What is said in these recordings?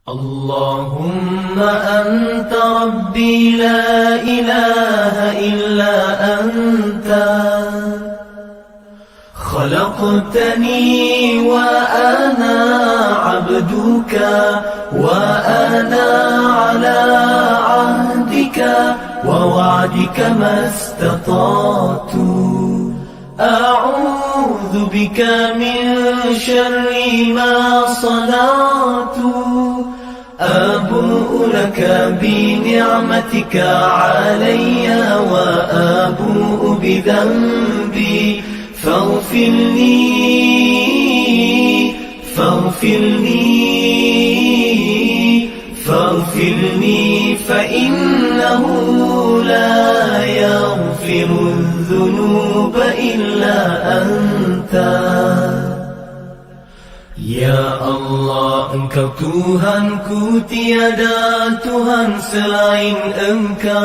اللهم أنت ربي لا إله إلا أنت خلقتني وأنا عبدك وأنا على عهدك ووعدك ما استطعت أعوذ بك من شر ما صنعت أبوء لك بنعمتك علي وأبوء بذنبي فاغفر لي فإنه لا يغفر الذنوب إلا أنت. Ya Allah, Engkau Tuhanku, tiada Tuhan selain Engkau.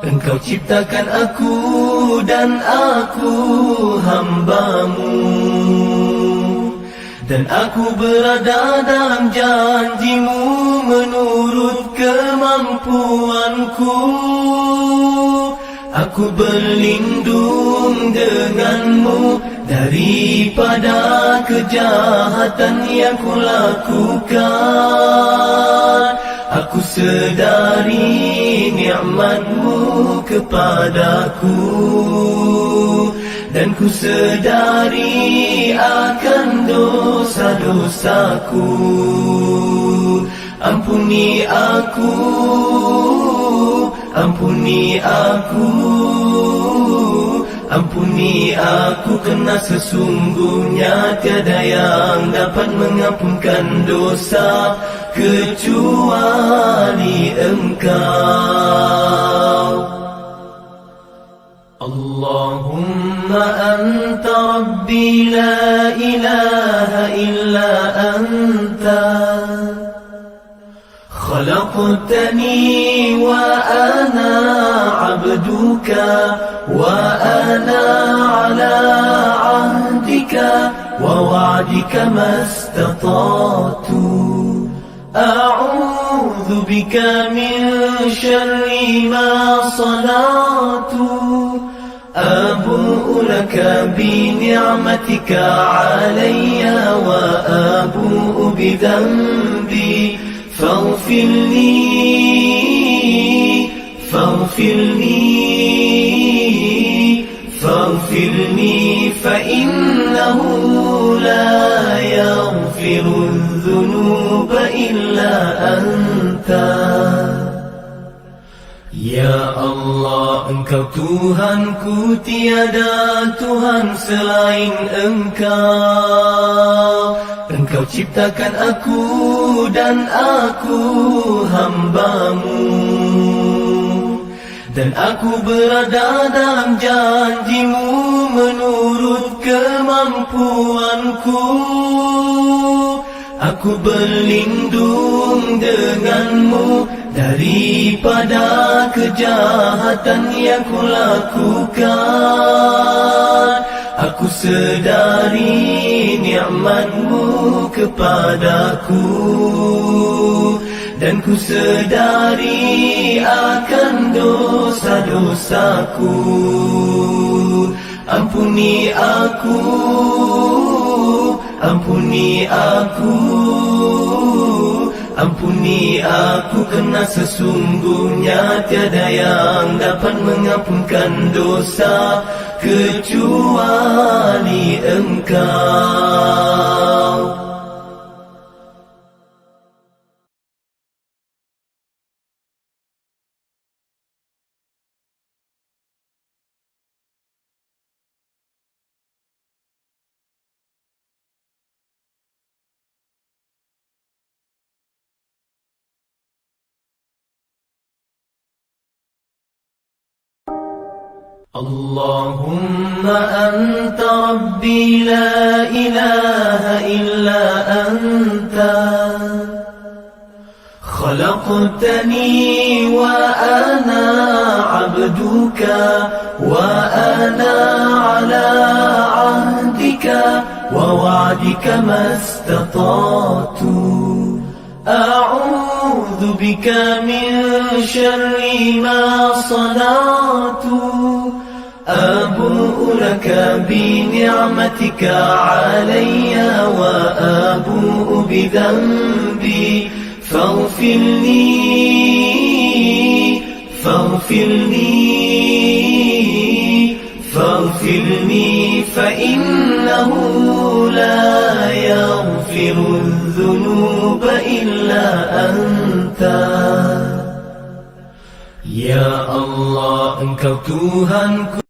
Engkau ciptakan aku dan aku hamba-Mu, dan aku berada dalam janji-Mu menurut kemampuanku. Aku berlindung denganmu daripada kejahatan yang kulakukan. Aku sedari nikmat-Mu kepadaku, dan ku sedari akan dosa-dosaku. Ampuni aku, ampuni aku, ampuni aku, kerana sesungguhnya tiada yang dapat mengampunkan dosa kecuali Engkau. Allahumma anta rabbi la ilaha illa anta خلقتني وأنا عبدك وأنا على عهدك ووعدك ما استطعت أعوذ بك من شر ما صنعت أبوء لك بنعمتك علي وأبوء بذنبي فاغفر لي فإنه لا يغفر الذنوب إلا أنت. Ya Allah, Engkau Tuhanku, tiada Tuhan selain Engkau. Engkau ciptakan aku dan aku hamba-Mu, dan aku berada dalam janji-Mu menurut kemampuanku. Aku berlindung denganmu daripada kejahatan yang kulakukan. Aku sedari nikmat-Mu kepadaku, dan ku sedari akan dosa-dosaku. Ampuni aku, ampuni aku, ampuni aku, kerana sesungguhnya tiada yang dapat mengampunkan dosa kecuali Engkau. Allahumma anta rabbi la ilaha illa anta خلقتني وأنا عبدك وأنا على عهدك ووعدك ما استطعت أعوذ بك من شر ما صنعت أبوء لك بنعمتك علي وأبوء بذنبي فاغفر لي فإنه لا يغفر الذنوب إلا أنت. Ya Allah, Engkau Tuhanku.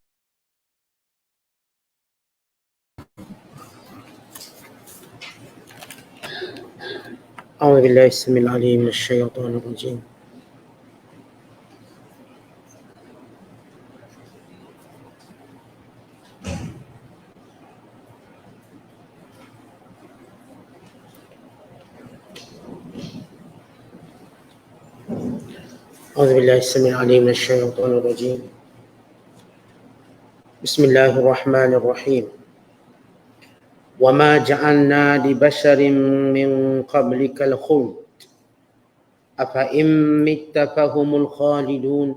أعوذ بالله السميع العليم من الشيطان الرجيم. أعوذ بالله السميع العليم من الشيطان الرجيم. بسم الله الرحمن الرحيم. وما جعلنا لبشر من قبلك الخلد أفإن مت فهم الخالدون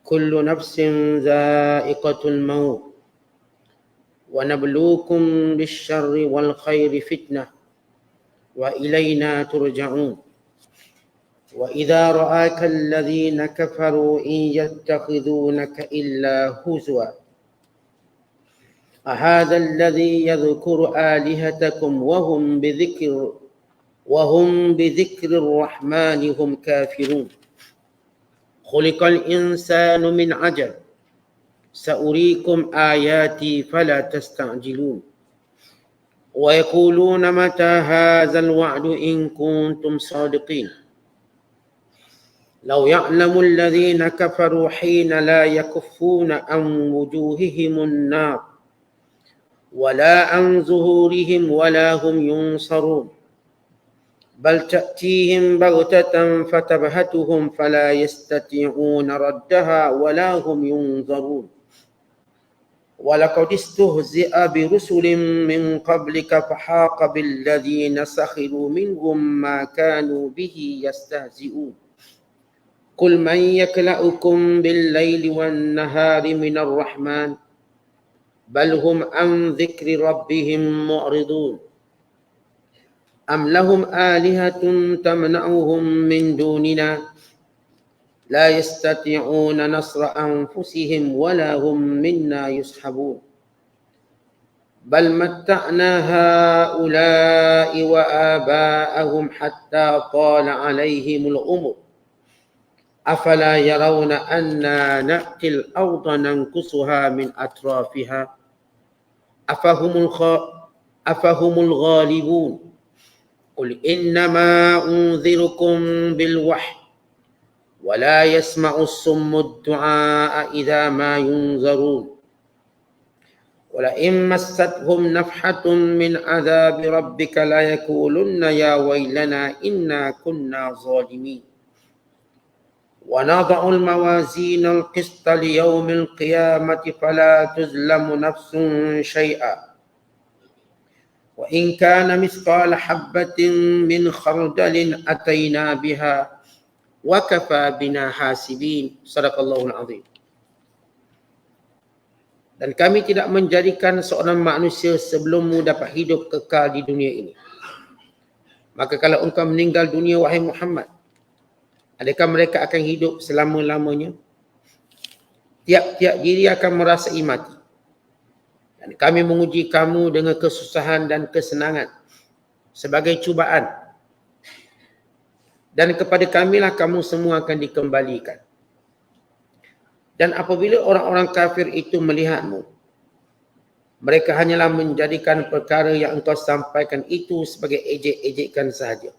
كل نفس ذائقة الموت ونبلوكم بالشر والخير فتنة وإلينا ترجعون وإذا رآك الذين كفروا إن يتخذونك إلا هزوا أهذا الذي يذكر آلهتكم وهم بذكر الرحمن هم كافرون خلق الإنسان من عجل سأريكم آياتي فلا تستعجلون ويقولون متى هذا الوعد إن كنتم صادقين لو يعلم الذين كفروا حين لا يكفون عن وجوههم النار ولا عن ظهورهم ولا هم ينصرون بل تأتيهم بغتة فتبهتهم فلا يستطيعون ردها ولا هم ينظرون ولقد استهزئ برسل من قبلك فحاق بالذين سخروا منهم ما كانوا به يستهزئون قل من يكلؤكم بالليل والنهار من الرحمن بل هم عن ذكر ربهم معرضون أم لهم آلهة تمنعهم من دوننا لا يستطيعون نصر أنفسهم ولا هم منا يصحبون بل متعنا هؤلاء وآباءهم حتى طال عليهم العمر أفلا يرون أنا نأتي الأرض ننقصها من أطرافها أفهم الغالبون قل إنما أنذركم بالوحي ولا يسمع الصم الدعاء إذا ما ينذرون ولئن مستهم نفحة من عذاب ربك ليقولن يا ويلنا إنا كنا ظالمين ونضع الموازين القسط ليوم القيامة فلا تظلم نفس شيئا وإن كان مثقال حبة من خردل أتينا بها وكفى بنا حاسبين. Sadaqallahul azim. Dan kami tidak menjadikan seorang manusia sebelummu dapat hidup kekal di dunia ini. Maka kalau engkau meninggal dunia, wahai Muhammad, adakah mereka akan hidup selama-lamanya? Tiap-tiap diri akan merasai mati. Dan kami menguji kamu dengan kesusahan dan kesenangan sebagai cubaan. Dan kepada kamilah kamu semua akan dikembalikan. Dan apabila orang-orang kafir itu melihatmu, mereka hanyalah menjadikan perkara yang engkau sampaikan itu sebagai ejek-ejekan sahaja.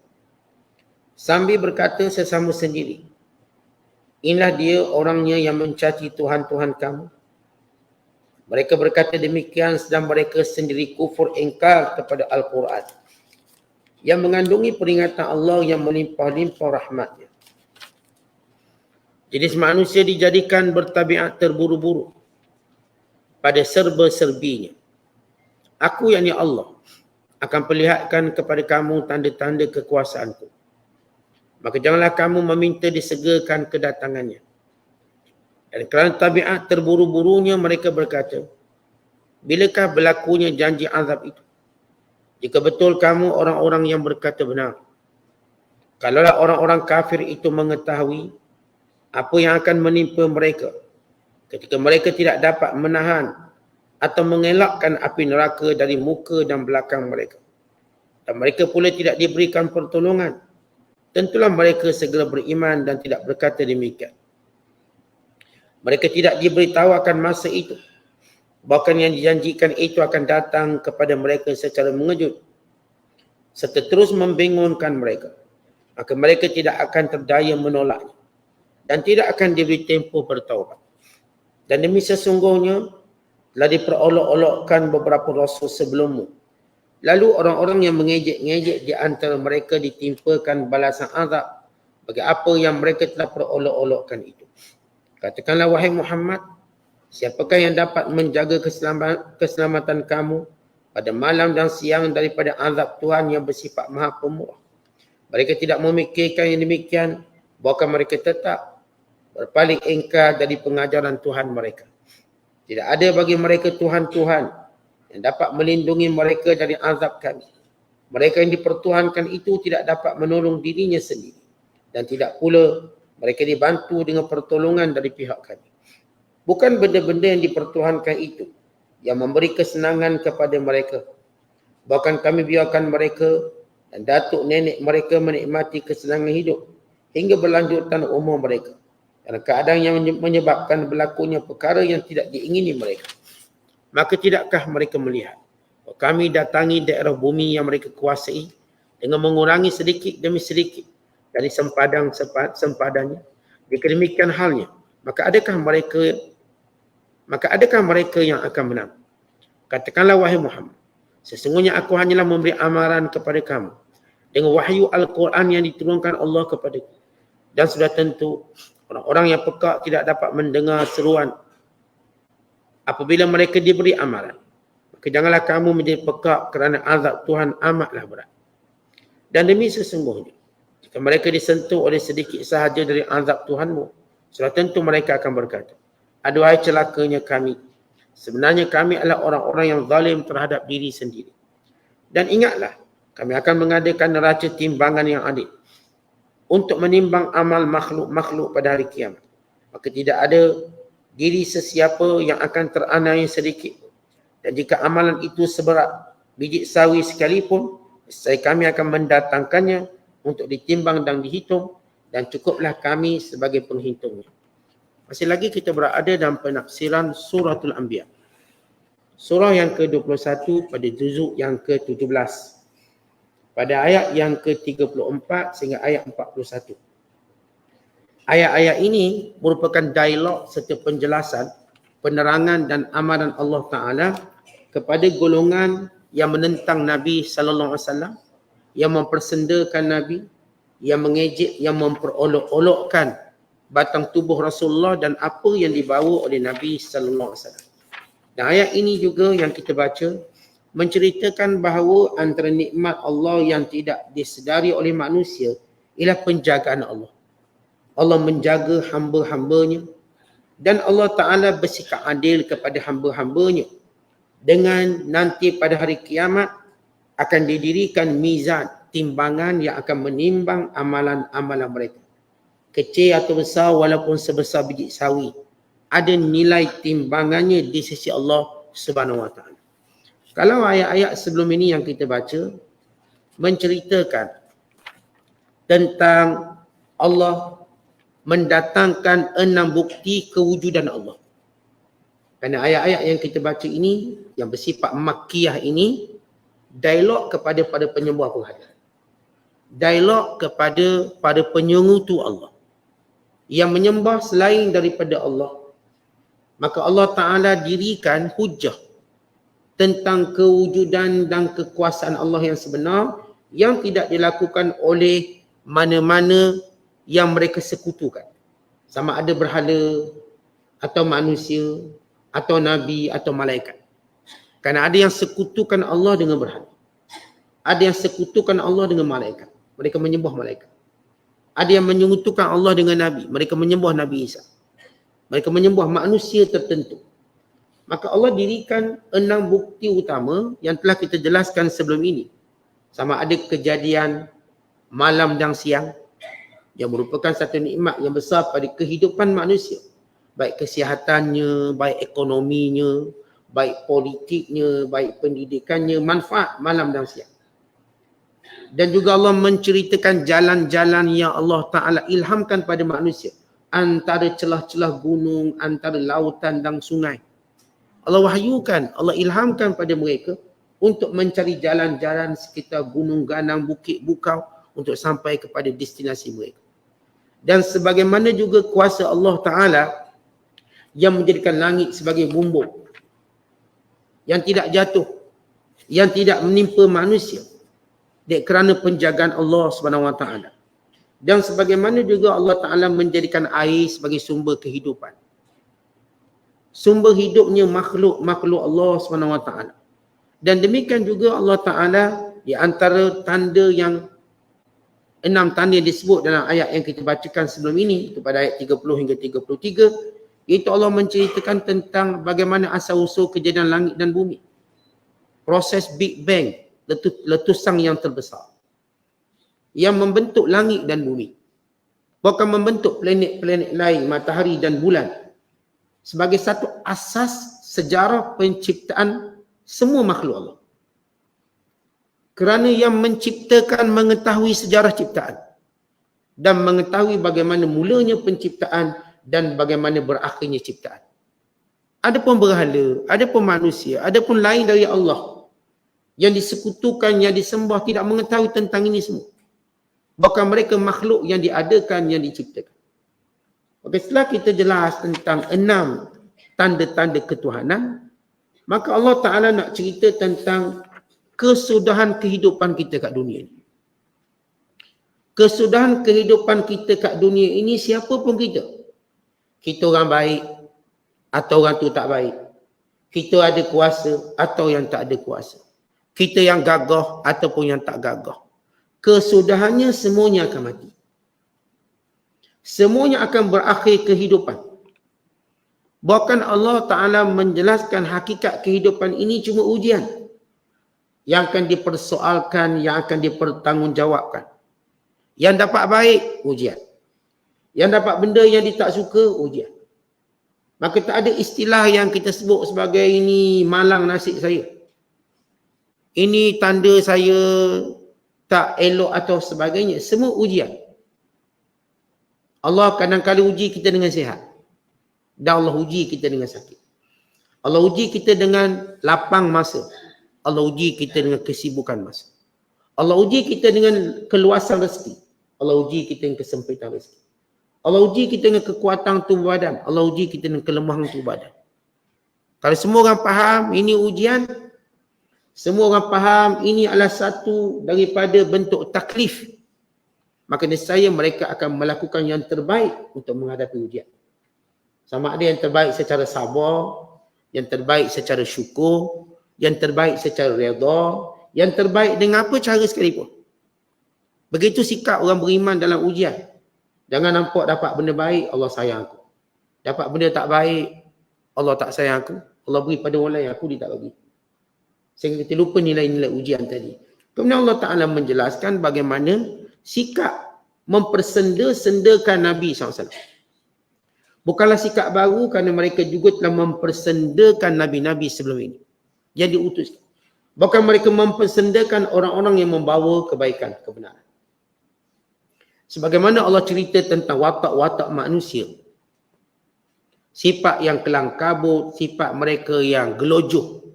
Sambil berkata sesama sendiri, inilah dia orangnya yang mencaci Tuhan-Tuhan kamu. Mereka berkata demikian sedang mereka sendiri kufur ingkar kepada Al-Quran. yang mengandungi peringatan Allah yang melimpah-limpah rahmatnya. Jenis manusia dijadikan bertabiat terburu-buru pada serba-serbinya. Aku yakni Allah akan perlihatkan kepada kamu tanda-tanda kekuasaanku. Maka janganlah kamu meminta disegerakan kedatangannya. Dan kerana tabiat terburu-burunya mereka berkata, bilakah berlakunya janji azab itu? Jika betul kamu orang-orang yang berkata benar. Kalaulah orang-orang kafir itu mengetahui apa yang akan menimpa mereka ketika mereka tidak dapat menahan atau mengelakkan api neraka dari muka dan belakang mereka, dan mereka pula tidak diberikan pertolongan, tentulah mereka segera beriman dan tidak berkata demikian. Mereka tidak diberitahu akan masa itu, bahkan yang dijanjikan itu akan datang kepada mereka secara mengejut serta terus membingungkan mereka. Maka mereka tidak akan terdaya menolaknya dan tidak akan diberi tempoh bertaubat. Dan demi sesungguhnya telah diperolok-olokkan beberapa rasul sebelummu. Lalu orang-orang yang mengejek-ngejek di antara mereka ditimpakan balasan azab bagi apa yang mereka telah perolok-olokkan itu. Katakanlah wahai Muhammad, siapakah yang dapat menjaga keselamatan kamu pada malam dan siang daripada azab Tuhan yang bersifat maha pemurah? Mereka tidak memikirkan yang demikian, bahkan mereka tetap berpaling ingkar dari pengajaran Tuhan mereka. Tidak ada bagi mereka Tuhan-Tuhan yang dapat melindungi mereka dari azab kami. Mereka yang dipertuhankan itu tidak dapat menolong dirinya sendiri. Dan tidak pula mereka dibantu dengan pertolongan dari pihak kami. Bukan benda-benda yang dipertuhankan itu yang memberi kesenangan kepada mereka. Bahkan kami biarkan mereka dan datuk nenek mereka menikmati kesenangan hidup hingga berlanjutan umur mereka. Kerana keadaan yang menyebabkan berlakunya perkara yang tidak diingini mereka. Maka tidakkah mereka melihat bahawa kami datangi daerah bumi yang mereka kuasai dengan mengurangi sedikit demi sedikit dari sempadannya. Jika demikian halnya, maka adakah mereka yang akan menang? Katakanlah wahai Muhammad, sesungguhnya aku hanyalah memberi amaran kepada kamu dengan wahyu Al-Quran yang diturunkan Allah kepadaku. Dan sudah tentu orang-orang yang peka tidak dapat mendengar seruan apabila mereka diberi amaran. Maka janganlah kamu menjadi peka kerana azab Tuhan amatlah berat. Dan demi sesungguhnya, jika mereka disentuh oleh sedikit sahaja dari azab Tuhanmu, sudah tentu mereka akan berkata, aduhai celakanya kami. Sebenarnya kami adalah orang-orang yang zalim terhadap diri sendiri. Dan ingatlah, kami akan mengadakan neraca timbangan yang adil untuk menimbang amal makhluk-makhluk pada hari kiamat. Maka tidak ada diri sesiapa yang akan teraniaya sedikit. Dan jika amalan itu seberat biji sawi sekalipun, saya kami akan mendatangkannya untuk ditimbang dan dihitung, dan cukuplah kami sebagai penghitungnya. Masih lagi kita berada dalam penafsiran Suratul Anbiya. Surah yang ke-21 pada juzuk yang ke-17. Pada ayat yang ke-34 sehingga ayat 41. Ayat-ayat ini merupakan dialog serta penjelasan, penerangan dan amaran Allah Ta'ala kepada golongan yang menentang Nabi SAW, yang mempersendakan Nabi, yang mengejek, yang memperolok-olokkan batang tubuh Rasulullah dan apa yang dibawa oleh Nabi SAW. Dan ayat ini juga yang kita baca menceritakan bahawa antara nikmat Allah yang tidak disedari oleh manusia ialah penjagaan Allah. Allah menjaga hamba-hambanya dan Allah Ta'ala bersikap adil kepada hamba-hambanya dengan nanti pada hari kiamat akan didirikan mizan, timbangan yang akan menimbang amalan-amalan mereka. Kecil atau besar walaupun sebesar biji sawi, ada nilai timbangannya di sisi Allah Subhanahu Wa Taala. Kalau ayat-ayat sebelum ini yang kita baca menceritakan tentang Allah mendatangkan 6 bukti kewujudan Allah. Kerana ayat-ayat yang kita baca ini yang bersifat makkiyah ini dialog kepada para penyembah berhala. Dialog kepada para penyekutu Allah yang menyembah selain daripada Allah. Maka Allah Ta'ala dirikan hujah tentang kewujudan dan kekuasaan Allah yang sebenar yang tidak dilakukan oleh mana-mana yang mereka sekutukan. Sama ada berhala, atau manusia, atau nabi, atau malaikat. Kerana ada yang sekutukan Allah dengan berhala. Ada yang sekutukan Allah dengan malaikat. Mereka menyembah malaikat. Ada yang menyekutukan Allah dengan nabi. Mereka menyembah Nabi Isa. Mereka menyembah manusia tertentu. Maka Allah dirikan 6 bukti utama yang telah kita jelaskan sebelum ini. Sama ada kejadian malam dan siang yang merupakan satu nikmat yang besar pada kehidupan manusia. Baik kesihatannya, baik ekonominya, baik politiknya, baik pendidikannya, manfaat malam dan siang. Dan juga Allah menceritakan jalan-jalan yang Allah Ta'ala ilhamkan pada manusia. Antara celah-celah gunung, antara lautan dan sungai. Allah wahyukan, Allah ilhamkan pada mereka untuk mencari jalan-jalan sekitar gunung ganang, bukit bukau untuk sampai kepada destinasi mereka. Dan sebagaimana juga kuasa Allah Ta'ala yang menjadikan langit sebagai bumbung yang tidak jatuh, yang tidak menimpa manusia kerana penjagaan Allah Subhanahu Wa Ta'ala. Dan sebagaimana juga Allah Ta'ala menjadikan air sebagai sumber kehidupan. Sumber hidupnya makhluk Allah Subhanahu Wa Ta'ala. Dan demikian juga Allah Ta'ala di antara tanda yang 6 tanda yang disebut dalam ayat yang kita bacakan sebelum ini, itu pada ayat 30 hingga 33, iaitu Allah menceritakan tentang bagaimana asal-usul kejadian langit dan bumi. Proses Big Bang, letusan yang terbesar yang membentuk langit dan bumi, bukan membentuk planet-planet lain, matahari dan bulan, sebagai satu asas sejarah penciptaan semua makhluk Allah. Kerana yang menciptakan mengetahui sejarah ciptaan dan mengetahui bagaimana mulanya penciptaan dan bagaimana berakhirnya ciptaan. Adapun berhala, adapun manusia, adapun lain dari Allah yang disekutukan, yang disembah, tidak mengetahui tentang ini semua. Bahkan mereka makhluk yang diadakan, yang diciptakan. Okey, setelah kita jelas tentang 6 tanda-tanda ketuhanan, maka Allah Ta'ala nak cerita tentang kesudahan kehidupan kita kat dunia ini. Kesudahan kehidupan kita kat dunia ini, siapa pun kita. Kita orang baik atau orang tu tak baik. Kita ada kuasa atau yang tak ada kuasa. Kita yang gagah ataupun yang tak gagah. Kesudahannya semuanya akan mati. Semuanya akan berakhir kehidupan. Bahkan Allah Ta'ala menjelaskan hakikat kehidupan ini cuma ujian. Yang akan dipersoalkan, yang akan dipertanggungjawabkan. Yang dapat baik, ujian. Yang dapat benda yang dia tak suka, ujian. Maka tak ada istilah yang kita sebut sebagai ini malang nasib saya. Ini tanda saya tak elok atau sebagainya. Semua ujian. Allah kadang-kadang uji kita dengan sihat. Dan Allah uji kita dengan sakit. Allah uji kita dengan lapang masa. Allah uji kita dengan kesibukan masa. Allah uji kita dengan keluasan rezeki. Allah uji kita dengan kesempitan rezeki. Allah uji kita dengan kekuatan tubuh badan. Allah uji kita dengan kelemahan tubuh badan. Kalau semua orang faham ini ujian, semua orang faham ini adalah satu daripada bentuk taklif, maka nescaya mereka akan melakukan yang terbaik untuk menghadapi ujian. Sama ada yang terbaik secara sabar, yang terbaik secara syukur, yang terbaik secara redha, yang terbaik dengan apa cara sekalipun. Begitu sikap orang beriman dalam ujian. Jangan nampak dapat benda baik, Allah sayang aku. Dapat benda tak baik, Allah tak sayang aku. Allah beri pada orang lain, aku dia tak bagi. Sehingga kita lupa nilai-nilai ujian tadi. Kemudian Allah Ta'ala menjelaskan bagaimana sikap mempersenda-sendakan Nabi SAW. Bukanlah sikap baru kerana mereka juga telah mempersendakan Nabi-Nabi sebelum ini. Yang diutuskan. Bahkan mereka mempersendakan orang-orang yang membawa kebaikan, kebenaran. Sebagaimana Allah cerita tentang watak-watak manusia. Sifat yang kelang kabut, sifat mereka yang gelojoh.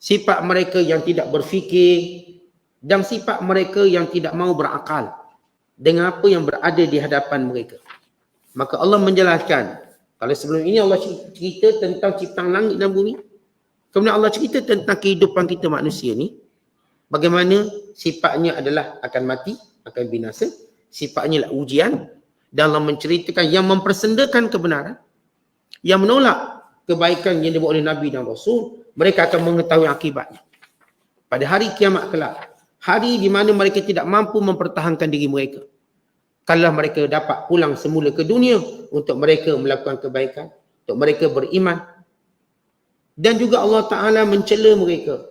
Sifat mereka yang tidak berfikir dan sifat mereka yang tidak mau berakal dengan apa yang berada di hadapan mereka. Maka Allah menjelaskan, kalau sebelum ini Allah cerita tentang ciptaan langit dan bumi, kemudian Allah cerita tentang kehidupan kita manusia ni, Bagaimana sifatnya adalah akan mati, akan binasa. Sifatnya adalah ujian. Dalam menceritakan yang mempersendakan kebenaran, yang menolak kebaikan yang dibuat oleh Nabi dan Rasul, mereka akan mengetahui akibatnya. Pada hari kiamat kelak, hari di mana mereka tidak mampu mempertahankan diri mereka. Kalau mereka dapat pulang semula ke dunia untuk mereka melakukan kebaikan, untuk mereka beriman. Dan juga Allah Ta'ala mencela mereka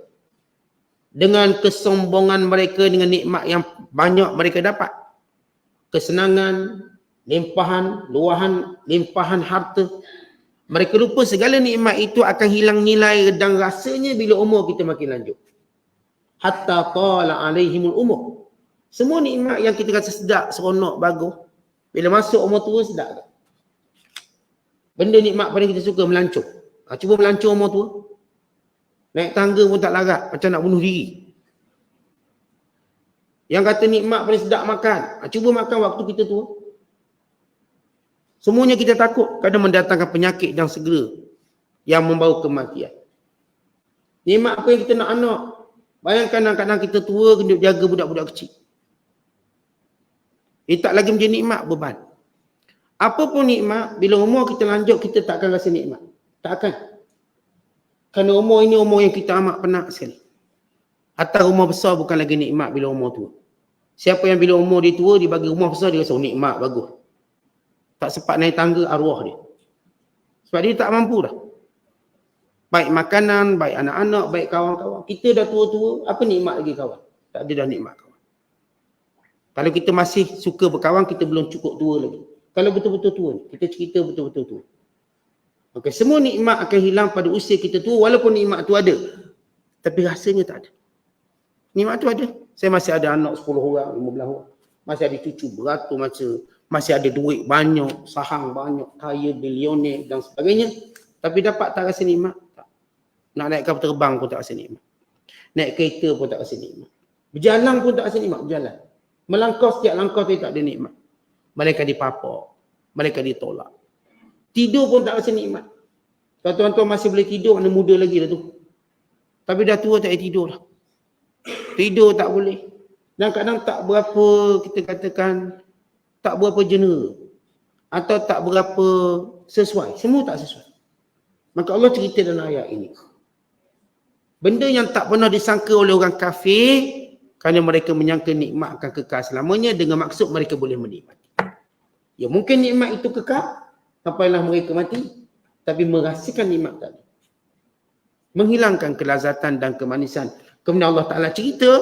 dengan kesombongan mereka, dengan nikmat yang banyak mereka dapat. Kesenangan, limpahan, luahan, limpahan harta. Mereka lupa segala nikmat itu akan hilang nilai dan rasanya bila umur kita makin lanjut. Hatta tala alaihimul umur. Semua nikmat yang kita rasa sedap, seronok, bagus, bila masuk umur tua sedap tak? Benda nikmat paling kita suka melancur. Cuba melancur umur tua. Naik tangga pun tak larat, macam nak bunuh diri. Yang kata nikmat paling sedap makan. Cuba makan waktu kita tua. Semuanya kita takut kadang mendatangkan penyakit yang segera yang membawa kematian. Nikmat apa yang kita nak anak? Bayangkan kadang-kadang kita tua kena jaga budak-budak kecil. Tak lagi menjadi nikmat, beban. Apa pun nikmat, bila umur kita lanjut, kita takkan rasa nikmat. Takkan. Kerana umur ini umur yang kita amat penat sekali. Atau umur besar bukan lagi nikmat bila umur tua. Siapa yang bila umur dia tua, dia bagi rumah besar, dia rasa nikmat, bagus. Tak sempat naik tangga arwah dia. Sebab dia tak mampu dah. Baik makanan, baik anak-anak, baik kawan-kawan. Kita dah tua-tua, apa nikmat lagi kawan? Tak ada dah nikmat kawan. Kalau kita masih suka berkawan, kita belum cukup tua lagi. Kalau betul-betul tua, kita cerita betul-betul tua. Okey, semua nikmat akan hilang pada usia kita tua, walaupun nikmat tu ada. Tapi rasanya tak ada. Nikmat tu ada. Saya masih ada anak 10 orang, 15 orang. Masih ada cucu beratus macam, masih ada duit banyak, sahang banyak, kaya, bilioner dan sebagainya. Tapi dapat tak rasa nikmat? Tak. Nak naik kapal terbang pun tak rasa nikmat. Naik kereta pun tak rasa nikmat. Berjalan pun tak rasa nikmat, berjalan. Melangkau setiap langkah tu tak ada nikmat. Mereka dipapak, mereka ditolak. Tidur pun tak rasa nikmat. Kalau tuan-tuan masih boleh tidur, anda muda lagi dah tu. Tapi dah tua tak boleh tidur dah. Tidur tak boleh. Dan kadang tak berapa, kita katakan, tak berapa general. Atau tak berapa sesuai. Semua tak sesuai. Maka Allah cerita dalam ayat ini. Benda yang tak pernah disangka oleh orang kafir, kerana mereka menyangka nikmat akan kekal selamanya, dengan maksud mereka boleh menikmati. Ya mungkin nikmat itu kekal, sampailah mereka mati, tapi merasakan nikmat tadi. Menghilangkan kelazatan dan kemanisan. Kemudian Allah Ta'ala cerita,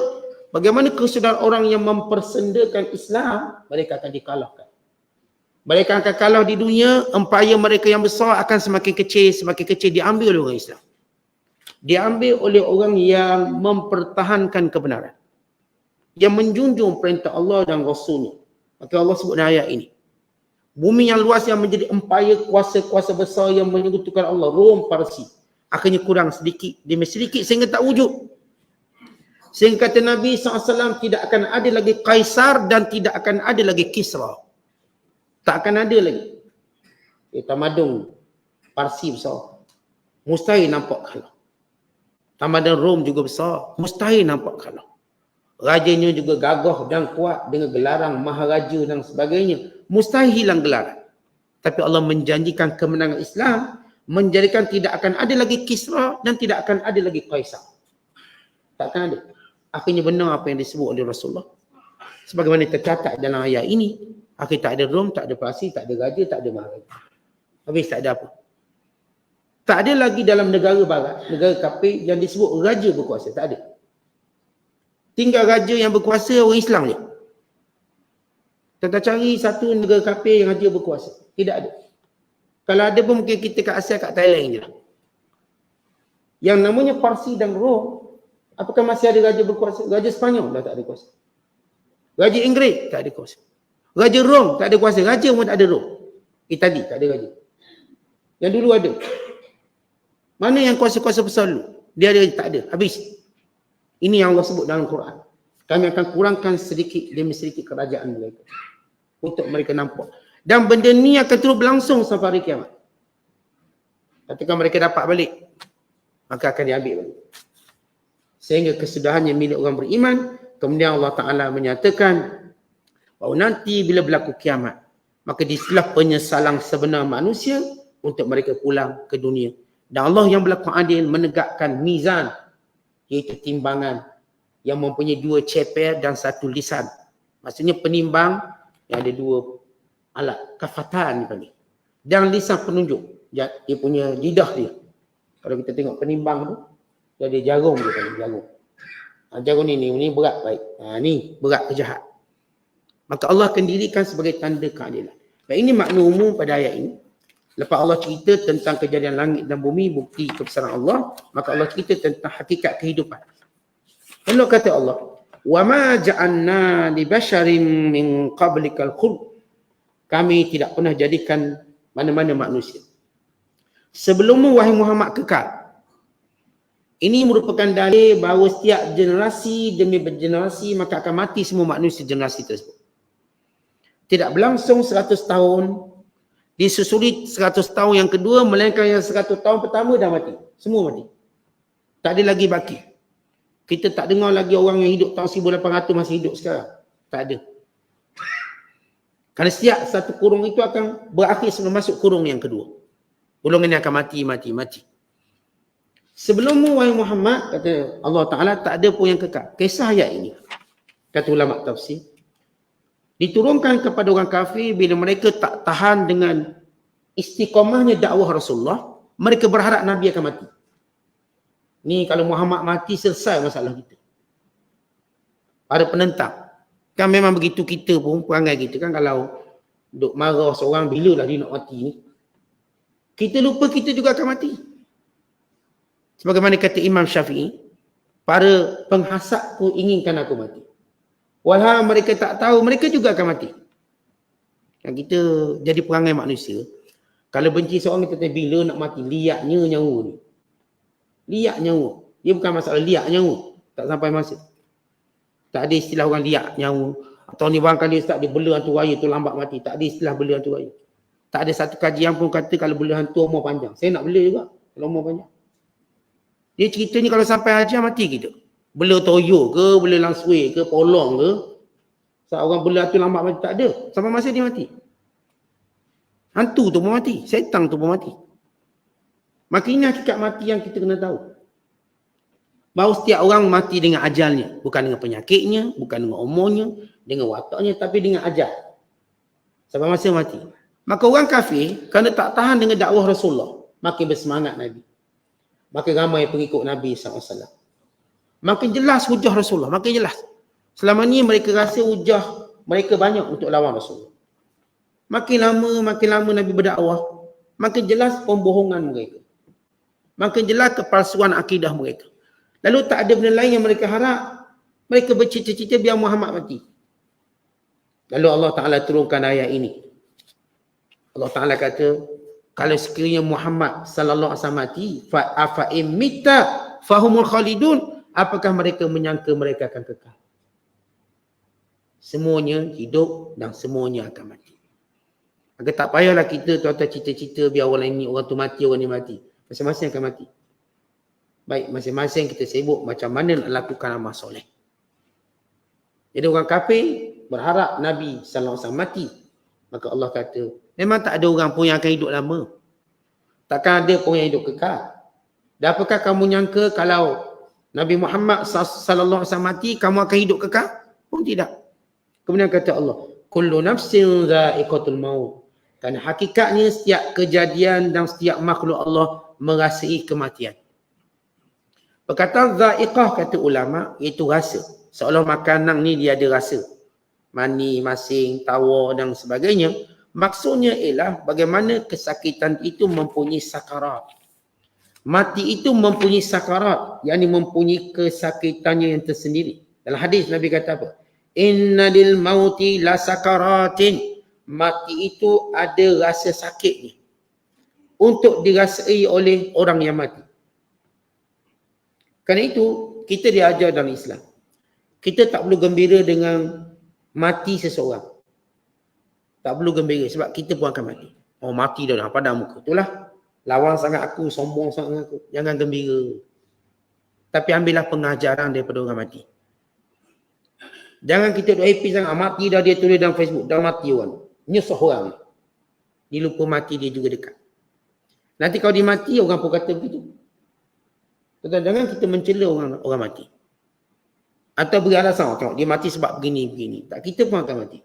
bagaimana kesudahan orang yang mempersendakan Islam, mereka akan dikalahkan. Mereka akan kalah di dunia, empayar mereka yang besar akan semakin kecil diambil oleh orang Islam. Diambil oleh orang yang mempertahankan kebenaran. Yang menjunjung perintah Allah dan Rasulnya. Maka Allah sebut dalam ayat ini. Bumi yang luas yang menjadi empayar kuasa-kuasa besar yang menyekutukan Allah, Rom, Parsi. Akhirnya kurang sedikit demi sedikit sehingga tak wujud. Sehingga kata Nabi SAW, tidak akan ada lagi Kaisar dan tidak akan ada lagi Kisra. Tak akan ada lagi. Tamadun Parsi besar. Mustahil nampak kalah. Tamadun Rom juga besar. Mustahil nampak kalah. Rajanya juga gagah dan kuat dengan gelaran maharaja dan sebagainya. Mustahil hilang gelaran. Tapi Allah menjanjikan kemenangan Islam, menjadikan tidak akan ada lagi Kisra dan tidak akan ada lagi Kaisar. Tak akan ada. Akhirnya benar apa yang disebut oleh Rasulullah. Sebagaimana tercatat dalam ayat ini, akhirnya tak ada Rom, tak ada Parsi, tak ada raja, tak ada maharaja. Habis tak ada apa. Tak ada lagi dalam negara barat, negara kafir yang disebut raja berkuasa. Tak ada. Tinggal raja yang berkuasa orang Islam je. Kita cari satu negara kafir yang raja berkuasa. Tidak ada. Kalau ada pun mungkin kita kat Asia, kat Thailand je lah. Yang namanya Parsi dan Rom, apakah masih ada raja berkuasa? Raja Sepanyol dah tak ada kuasa. Raja Inggeris tak ada kuasa. Raja Rom tak ada kuasa. Raja pun tak ada Rom. Tadi tak ada raja. Yang dulu ada. Mana yang kuasa-kuasa besar dulu? Dia ada, tak ada. Habis. Ini yang Allah sebut dalam Quran. Kami akan kurangkan sedikit demi sedikit kerajaan mereka. Untuk mereka nampak. Dan benda ni akan terus berlangsung sampai hari kiamat. Ketika mereka dapat balik, maka akan diambil balik. sehingga kesudahannya milik orang beriman. Kemudian Allah Ta'ala menyatakan bahawa nanti bila berlaku kiamat, maka disitulah penyesalan sebenar manusia untuk mereka pulang ke dunia. Dan Allah yang berlaku adil menegakkan mizan, iaitu timbangan yang mempunyai 2 ceper dan 1 lisan. Maksudnya penimbang yang ada 2 alat, kafatan dipanggil. Dan lisan penunjuk, dia punya lidah dia. Kalau kita tengok penimbang tu, dia ada jarum dia panggil, jarum. Jarum ni berat baik. Ni berat ke jahat. Maka Allah akan dirikan sebagai tanda keadilan. Dan ini makna umum pada ayat ini. Lepas Allah cerita tentang kejadian langit dan bumi, bukti kebesaran Allah, maka Allah cerita tentang hakikat kehidupan. Lalu kata Allah, "Wa ma ja'alna li basharin min qablikal khuld." Kami tidak pernah jadikan mana-mana manusia sebelummu wahai Muhammad kekal. Ini merupakan dalil bahawa setiap generasi demi bergenerasi maka akan mati semua manusia generasi tersebut. Tidak berlangsung 100 tahun, disusuli 100 tahun yang kedua, melainkan yang 100 tahun pertama dah mati. Semua mati. Tak ada lagi baki. Kita tak dengar lagi orang yang hidup tahun 1800 masih hidup sekarang. Tak ada. Kerana setiap satu kurung itu akan berakhir sebelum masuk kurung yang kedua. Golongan ini akan mati. Sebelummu wahai Muhammad, kata Allah Ta'ala, tak ada pun yang kekal. Kisah ayat ini, kata ulama tafsir, diturunkan kepada orang kafir bila mereka tak tahan dengan istiqamahnya dakwah Rasulullah, mereka berharap Nabi akan mati. Ni kalau Muhammad mati, selesai masalah kita. Para penentang. Kan memang begitu kita pun, perangai kita kan, kalau duk marah seorang, bila lah dia nak mati ni. Kita lupa kita juga akan mati. Sebagaimana kata Imam Syafi'i, para penghasad pun inginkan aku mati. Walau mereka tak tahu, mereka juga akan mati. Yang kita jadi perangai manusia, kalau benci seorang kita tanya bila nak mati, liatnya nyawa ni. Liat nyawa. Dia bukan masalah liat nyawa. Tak sampai masa. Tak ada istilah orang liat nyawa. Atau ni barangkali Ustaz dia bela hantu raya tu lambat mati. Tak ada istilah bela hantu raya. Tak ada satu kajian pun kata kalau bela hantu umur panjang. Saya nak bela juga kalau umur panjang. Dia cerita ni kalau sampai haji mati kita. Bela toyo ke, bela langsui ke, polong ke. Seorang bela hantu lambat mati, tak ada. Sampai masa dia mati. Hantu tu pun mati. Setan tu pun mati. Maka ini hakikat mati yang kita kena tahu. Bahawa setiap orang mati dengan ajalnya. Bukan dengan penyakitnya, bukan dengan umurnya, dengan wataknya, tapi dengan ajal. Sampai masa mati. Maka orang kafir, kerana tak tahan dengan dakwah Rasulullah, makin bersemangat Nabi. Makin ramai pengikut Nabi SAW. Makin jelas hujah Rasulullah, makin jelas. Selama ni mereka rasa hujah mereka banyak untuk lawan Rasulullah. Makin lama Nabi berdakwah, makin jelas pembohongan mereka. Makin jelas kepalsuan akidah mereka. Lalu tak ada benda lain yang mereka harap. Mereka bercita-cita biar Muhammad mati. Lalu Allah Ta'ala turunkan ayat ini. Allah Ta'ala kata, kalau sekiranya Muhammad sallallahu alaihi wasallam mati, fa imita fahumul khalidun, apakah mereka menyangka mereka akan kekal? Semuanya hidup dan semuanya akan mati. Maka tak payahlah kita tuan-tuan cita-cita biar orang lain ni, orang tu mati, orang ni mati. Masing-masing akan mati. Baik, masing-masing kita sibuk macam mana nak lakukan amal soleh. Jadi orang kafir berharap Nabi sallallahu alaihi wasallam mati. Maka Allah kata, memang tak ada orang pun yang akan hidup lama. Takkan ada pun yang hidup kekal. Dan apakah kamu nyangka kalau Nabi Muhammad sallallahu alaihi wasallam mati, kamu akan hidup kekal? Pun tidak. Kemudian kata Allah, kullu nafsin dha'iqatul maut. Kerana hakikatnya setiap kejadian dan setiap makhluk Allah merasai kematian. Perkataan dha'iqah kata ulama iaitu rasa. Seolah makanan ni dia ada rasa. Mani, masing, tawa dan sebagainya. Maksudnya ialah bagaimana kesakitan itu mempunyai sakarat. Mati itu mempunyai sakarat, yakni mempunyai kesakitannya yang tersendiri. Dalam hadis Nabi kata apa? Inna lil mauti la sakaratin. Mati itu ada rasa sakitnya. Untuk dirasai oleh orang yang mati. Kerana itu, kita diajar dalam Islam. Kita tak perlu gembira dengan mati seseorang. Tak perlu gembira sebab kita pun akan mati. Oh mati dah padam muka. Itulah lawan sangat aku, sombong sangat aku. Jangan gembira. Tapi ambillah pengajaran daripada orang mati. Jangan kita duk happy sangat. Mati dah, dia tulis dalam Facebook. Dah mati orang. Nyusah orang. Dia lupa mati dia juga dekat. Nanti kalau dia mati, orang pun kata begitu. Jangan kita mencela orang mati. Atau beri alasan, tengok dia mati sebab begini. Tak, kita pun akan mati.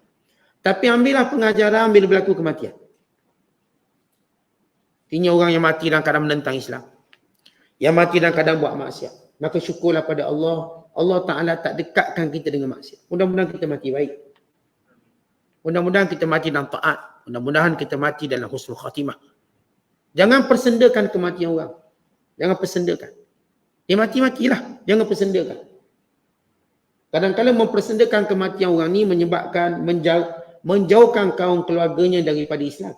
Tapi ambillah pengajaran bila berlaku kematian. Artinya orang yang mati dalam keadaan menentang Islam. Yang mati dalam keadaan buat maksiat. Maka syukurlah pada Allah. Allah Ta'ala tak dekatkan kita dengan maksiat. Mudah-mudahan kita mati baik. Mudah-mudahan kita mati dalam taat. Mudah-mudahan kita mati dalam husnul khatimah. Jangan persendakan kematian orang. Jangan persendakan. Dia mati-matilah. Jangan persendakan. Kadang-kadang mempersendakan kematian orang ni menyebabkan menjauhkan kaum keluarganya daripada Islam.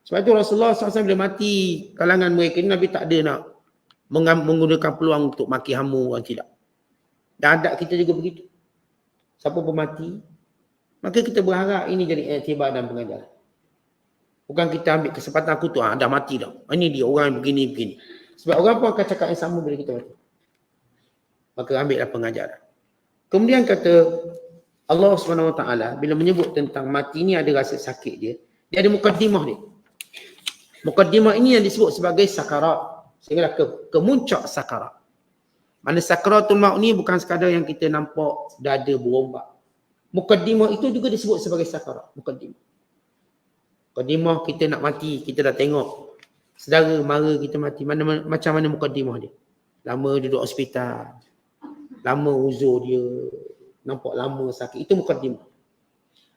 Sebab itu Rasulullah SAW bila mati kalangan mereka ni, Nabi tak ada nak menggunakan peluang untuk maki hamu orang, tidak. Dan adat kita juga begitu. Siapa pun mati, maka kita berharap ini jadi iktibar dan pengajaran. Bukan kita ambil kesempatan aku tu, dah mati dah. Ini dia orang yang begini-begini. Sebab orang pun akan cakap yang sama bila kita mati. Maka ambillah pengajaran. Kemudian kata Allah SWT bila menyebut tentang mati ni ada rasa sakit dia. Dia ada mukaddimah dia. Mukaddimah ini yang disebut sebagai sakarat. Sehinggalah kemuncak sakarat. Mana sakaratul maut ni bukan sekadar yang kita nampak dada berombak. Mukaddimah itu juga disebut sebagai sakarat. Mukaddimah. Mukaddimah kita nak mati, kita dah tengok saudara mara kita mati. Macam mana mukaddimah dia? Lama duduk hospital. Lama uzur dia. Nampak lama sakit. Itu mukaddimah.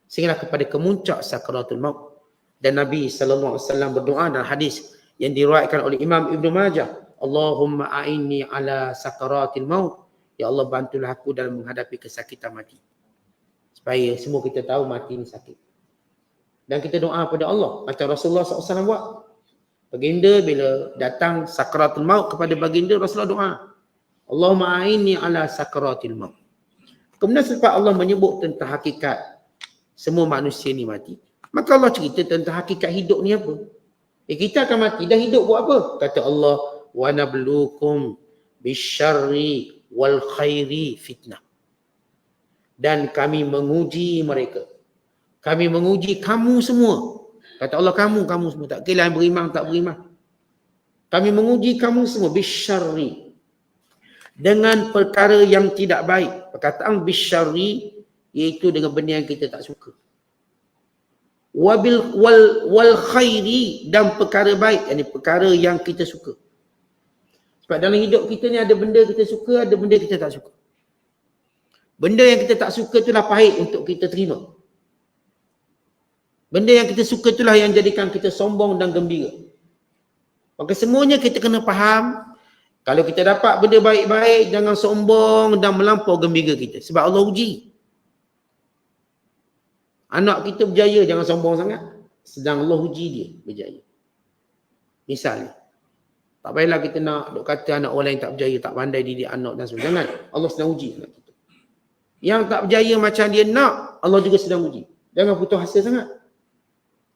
Sehinggalah kepada kemuncak sakaratul maut. Dan Nabi SAW berdoa dalam hadis yang diriwayatkan oleh Imam Ibn Majah. Allahumma a'inni ala sakaratil maut. Ya Allah, bantulah aku dalam menghadapi kesakitan mati. Supaya semua kita tahu mati ni sakit. Dan kita doa pada Allah. Macam Rasulullah SAW buat. Baginda bila datang sakaratul maut kepada baginda, Rasulullah doa. Allahumma a'inni ala sakaratil maut. Kemudian selepas Allah menyebut tentang hakikat semua manusia ni mati, maka Allah cerita tentang hakikat hidup ni apa. Kita akan mati, dah hidup buat apa? Kata Allah, wa nabluukum bisyarri wal khairi fitnah. Dan kami menguji mereka. Kami menguji kamu semua. Kata Allah, kamu semua. Tak kira beriman tak beriman. Kami menguji kamu semua bisyarri, dengan perkara yang tidak baik. Perkataan bisyarri iaitu dengan benda yang kita tak suka. Wal khairi, dan perkara baik, yakni perkara yang kita suka. Sebab dalam hidup kita ni ada benda kita suka, ada benda kita tak suka. Benda yang kita tak suka itulah pahit untuk kita terima. Benda yang kita suka itulah yang jadikan kita sombong dan gembira. Maka semuanya kita kena faham. Kalau kita dapat benda baik-baik, jangan sombong dan melampau gembira kita. Sebab Allah uji. Anak kita berjaya, jangan sombong sangat. Sedang Allah uji dia berjaya. Misalnya, tak payahlah kita nak duk kata anak orang yang tak berjaya, tak pandai didik anak dan sebagainya. Jangan. Allah sedang uji anak kita. Yang tak berjaya macam dia nak, Allah juga sedang uji. Jangan putus asa sangat.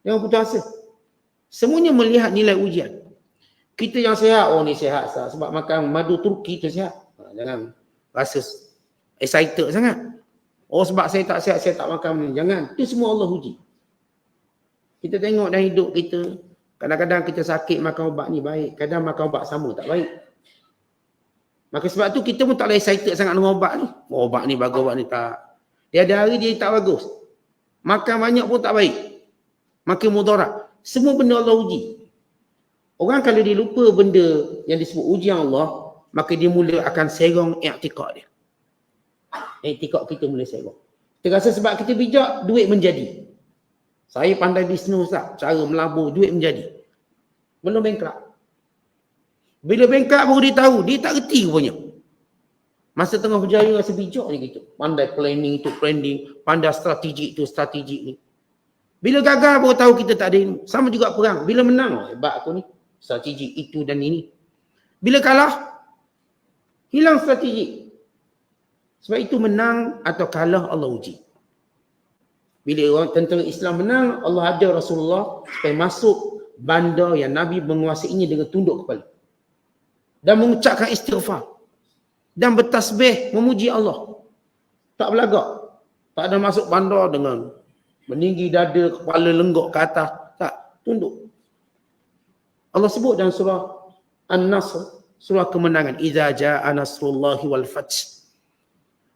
Jangan putus asa. Semuanya melihat nilai ujian. Kita yang sihat, oh ni sihat sebab makan madu Turki tu sihat. Jangan rasa excited sangat. Oh sebab saya tak sihat, saya tak makan ni. Jangan. Itu semua Allah uji. Kita tengok dalam hidup kita, kadang-kadang kita sakit makan ubat ni baik, kadang makan ubat sama tak baik. Maka sebab tu kita pun tak boleh excited sangat dengan ubat ni. Oh, ubat ni bagus, ubat ni tak. Dia ada hari dia tak bagus. Makan banyak pun tak baik. Makin mudarat. Semua benda Allah uji. Orang kalau dia lupa benda yang disebut ujian Allah, maka dia mula akan serong i'tikad dia. I'tikad kita mula serong. Kita rasa sebab kita bijak, duit menjadi. Saya pandai bisnes tak? Cara melabur, duit menjadi. Belum bankrupt. Bila bankrupt baru dia tahu, dia tak reti rupanya. Masa tengah berjaya rasa bijak ni gitu. Pandai planning itu planning, pandai strategik itu strategik ni. Bila gagal baru tahu kita tak ada ilmu. Sama juga perang. Bila menang, hebat aku ni. Strategi itu dan ini. Bila kalah, hilang strategi. Sebab itu menang atau kalah Allah uji. Bila orang tentera Islam menang, Allah ada Rasulullah supaya masuk bandar yang Nabi menguasainya dengan tunduk kepala. Dan mengucapkan istighfar. dan bertasbih memuji Allah. Tak berlagak. Tak ada masuk bandar dengan meninggi dada, kepala lenggok ke atas. Tak, tunduk. Allah sebut dalam surah An-Nasr, surah kemenangan, idza jaa nasrullahi wal fath.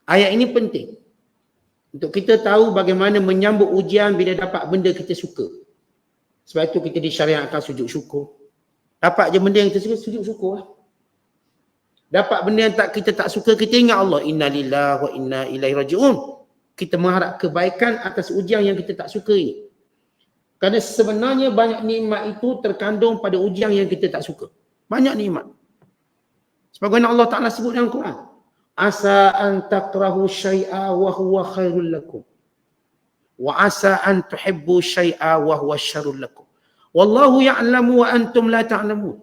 Ayat ini penting untuk kita tahu bagaimana menyambut ujian bila dapat benda kita suka. Sebab itu kita disyariatkan sujud syukur. Dapat je benda yang kita suka, sujud syukur lah. Dapat benda yang kita tak suka, kita ingat Allah. Inna lillahi wa inna ilaihi raji'un. Kita mengharap kebaikan atas ujian yang kita tak suka ini. Kerana sebenarnya banyak nikmat itu terkandung pada ujian yang kita tak suka. Banyak nikmat. Sebagaimana Allah Ta'ala sebut dalam Quran. Asa an takrahu syai'a wa huwa khairul lakum. Wa asa an tuhibbu syai'a wa huwa syarrul lakum. Wallahu ya'lamu wa antum la ta'lamun.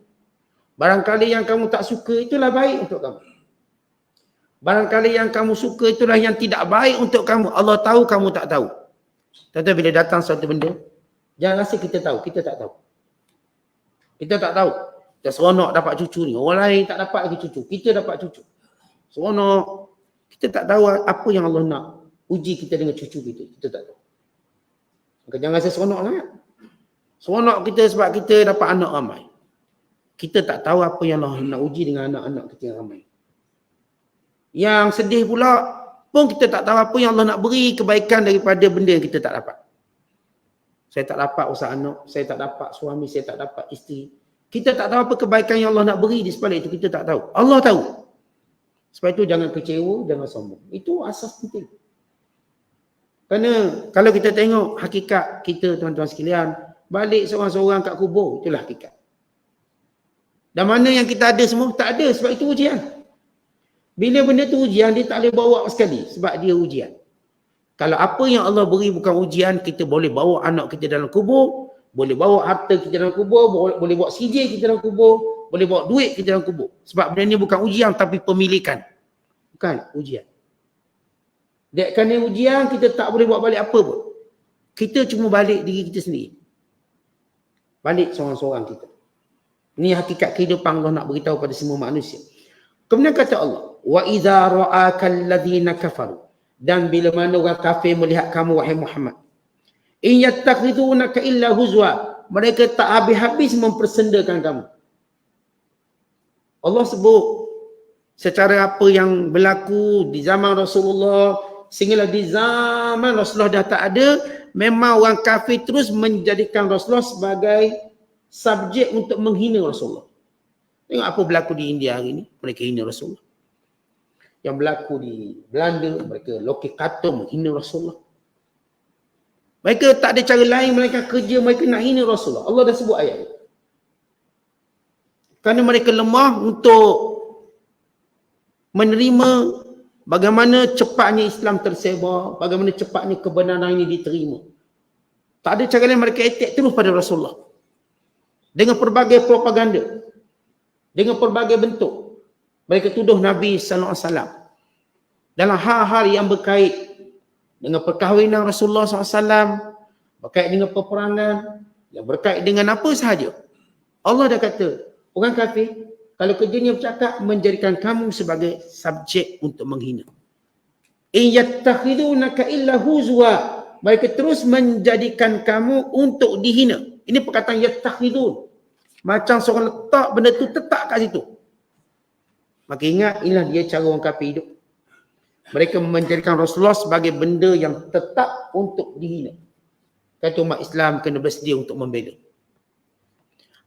Barangkali yang kamu tak suka itulah baik untuk kamu. Barangkali yang kamu suka itulah yang tidak baik untuk kamu. Allah tahu, kamu tak tahu. Tentu bila datang suatu benda, jangan rasa kita tahu, kita tak tahu. Kita tak tahu. Kita seronok dapat cucu ni. Orang lain tak dapat lagi cucu. Kita dapat cucu. Seronok. Kita tak tahu apa yang Allah nak uji kita dengan cucu kita. Kita tak tahu. Maka jangan rasa seronok sangat. Seronok kita sebab kita dapat anak ramai. Kita tak tahu apa yang Allah nak uji dengan anak-anak kita yang ramai. Yang sedih pula pun kita tak tahu apa yang Allah nak beri kebaikan daripada benda yang kita tak dapat. Saya tak dapat usaha anak, saya tak dapat suami, saya tak dapat isteri. Kita tak tahu apa kebaikan yang Allah nak beri di sebalik itu, kita tak tahu. Allah tahu. Sebab itu jangan kecewa, jangan sombong. Itu asas penting. Kerana kalau kita tengok hakikat kita tuan-tuan sekalian, balik seorang-seorang kat kubur, itulah hakikat. Dan mana yang kita ada semua? Tak ada, sebab itu ujian. Bila benda tu ujian, dia tak boleh bawa sekali sebab dia ujian. Kalau apa yang Allah beri bukan ujian, kita boleh bawa anak kita dalam kubur, boleh bawa harta kita dalam kubur, boleh bawa CJ kita dalam kubur, boleh bawa duit kita dalam kubur. Sebab benda ni bukan ujian tapi pemilikan. Bukan ujian. Dan kerana ujian, kita tak boleh buat balik apa pun. Kita cuma balik diri kita sendiri. Balik seorang-seorang kita. Ini hakikat kehidupan Allah nak beritahu pada semua manusia. Kemudian kata Allah, wa idza ra'akal ladzina kafaru, dan bila mana orang kafir melihat kamu wahai Muhammad, in yattakhidunaka illa huzwa, mereka tak habis-habis mempersendakan kamu. Allah sebut secara apa yang berlaku di zaman Rasulullah, sehinggalah di zaman Rasulullah dah tak ada, memang orang kafir terus menjadikan Rasulullah sebagai subjek untuk menghina Rasulullah. Tengok apa berlaku di India hari ini, mereka hina Rasulullah. Yang berlaku di Belanda, mereka lokek kata menghina Rasulullah. Mereka tak ada cara lain melainkan kerja mereka nak hina Rasulullah. Allah dah sebut ayat itu. Kerana mereka lemah untuk menerima bagaimana cepatnya Islam tersebar, bagaimana cepatnya kebenaran ini diterima. Tak ada cara lain, mereka attack terus pada Rasulullah. Dengan pelbagai propaganda, dengan pelbagai bentuk, mereka tuduh Nabi SAW dalam hal-hal yang berkait dengan perkahwinan Rasulullah SAW, berkait dengan peperangan, yang berkait dengan apa sahaja. Allah dah kata, orang kafir, kalau kerjanya bercakap, menjadikan kamu sebagai subjek untuk menghina. In yattakhidunaka illa huzwa, mereka terus menjadikan kamu untuk dihina. Ini perkataan yattakhidun. Macam seorang letak benda tu tetap kat situ. Maka ingat, inilah dia cara orang kafir hidup. Mereka menjadikan Rasulullah sebagai benda yang tetap untuk dihina. Kata umat Islam kena bersedia untuk membela.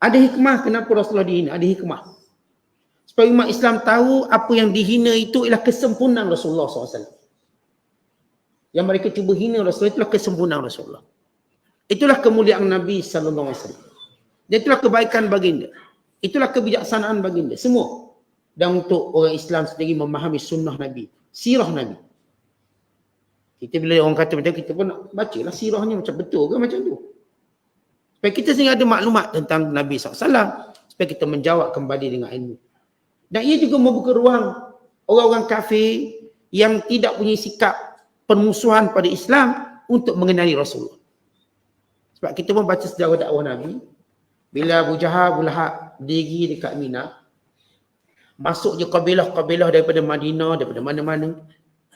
Ada hikmah kenapa Rasulullah dihina, ada hikmah. Supaya umat Islam tahu apa yang dihina itu ialah kesempurnaan Rasulullah SAW. Yang mereka cuba hina Rasulullah itulah kesempurnaan Rasulullah. Itulah kemuliaan Nabi SAW. Dan itulah kebaikan baginda. Itulah kebijaksanaan baginda. Semua. Dan untuk orang Islam sendiri memahami sunnah Nabi. Sirah Nabi. Kita bila orang kata macam kita pun nak baca lah sirahnya macam betul ke macam tu. Supaya kita sendiri ada maklumat tentang Nabi SAW. Supaya kita menjawab kembali dengan ilmu. Dan ia juga membuka ruang orang-orang kafir yang tidak punya sikap permusuhan pada Islam untuk mengenali Rasulullah. Sebab kita pun baca sejarah dakwah Nabi. Bila Abu Jahal, Abu Lahab diri dekat Mina, Masuk je kabilah-kabilah daripada Madinah, daripada mana-mana.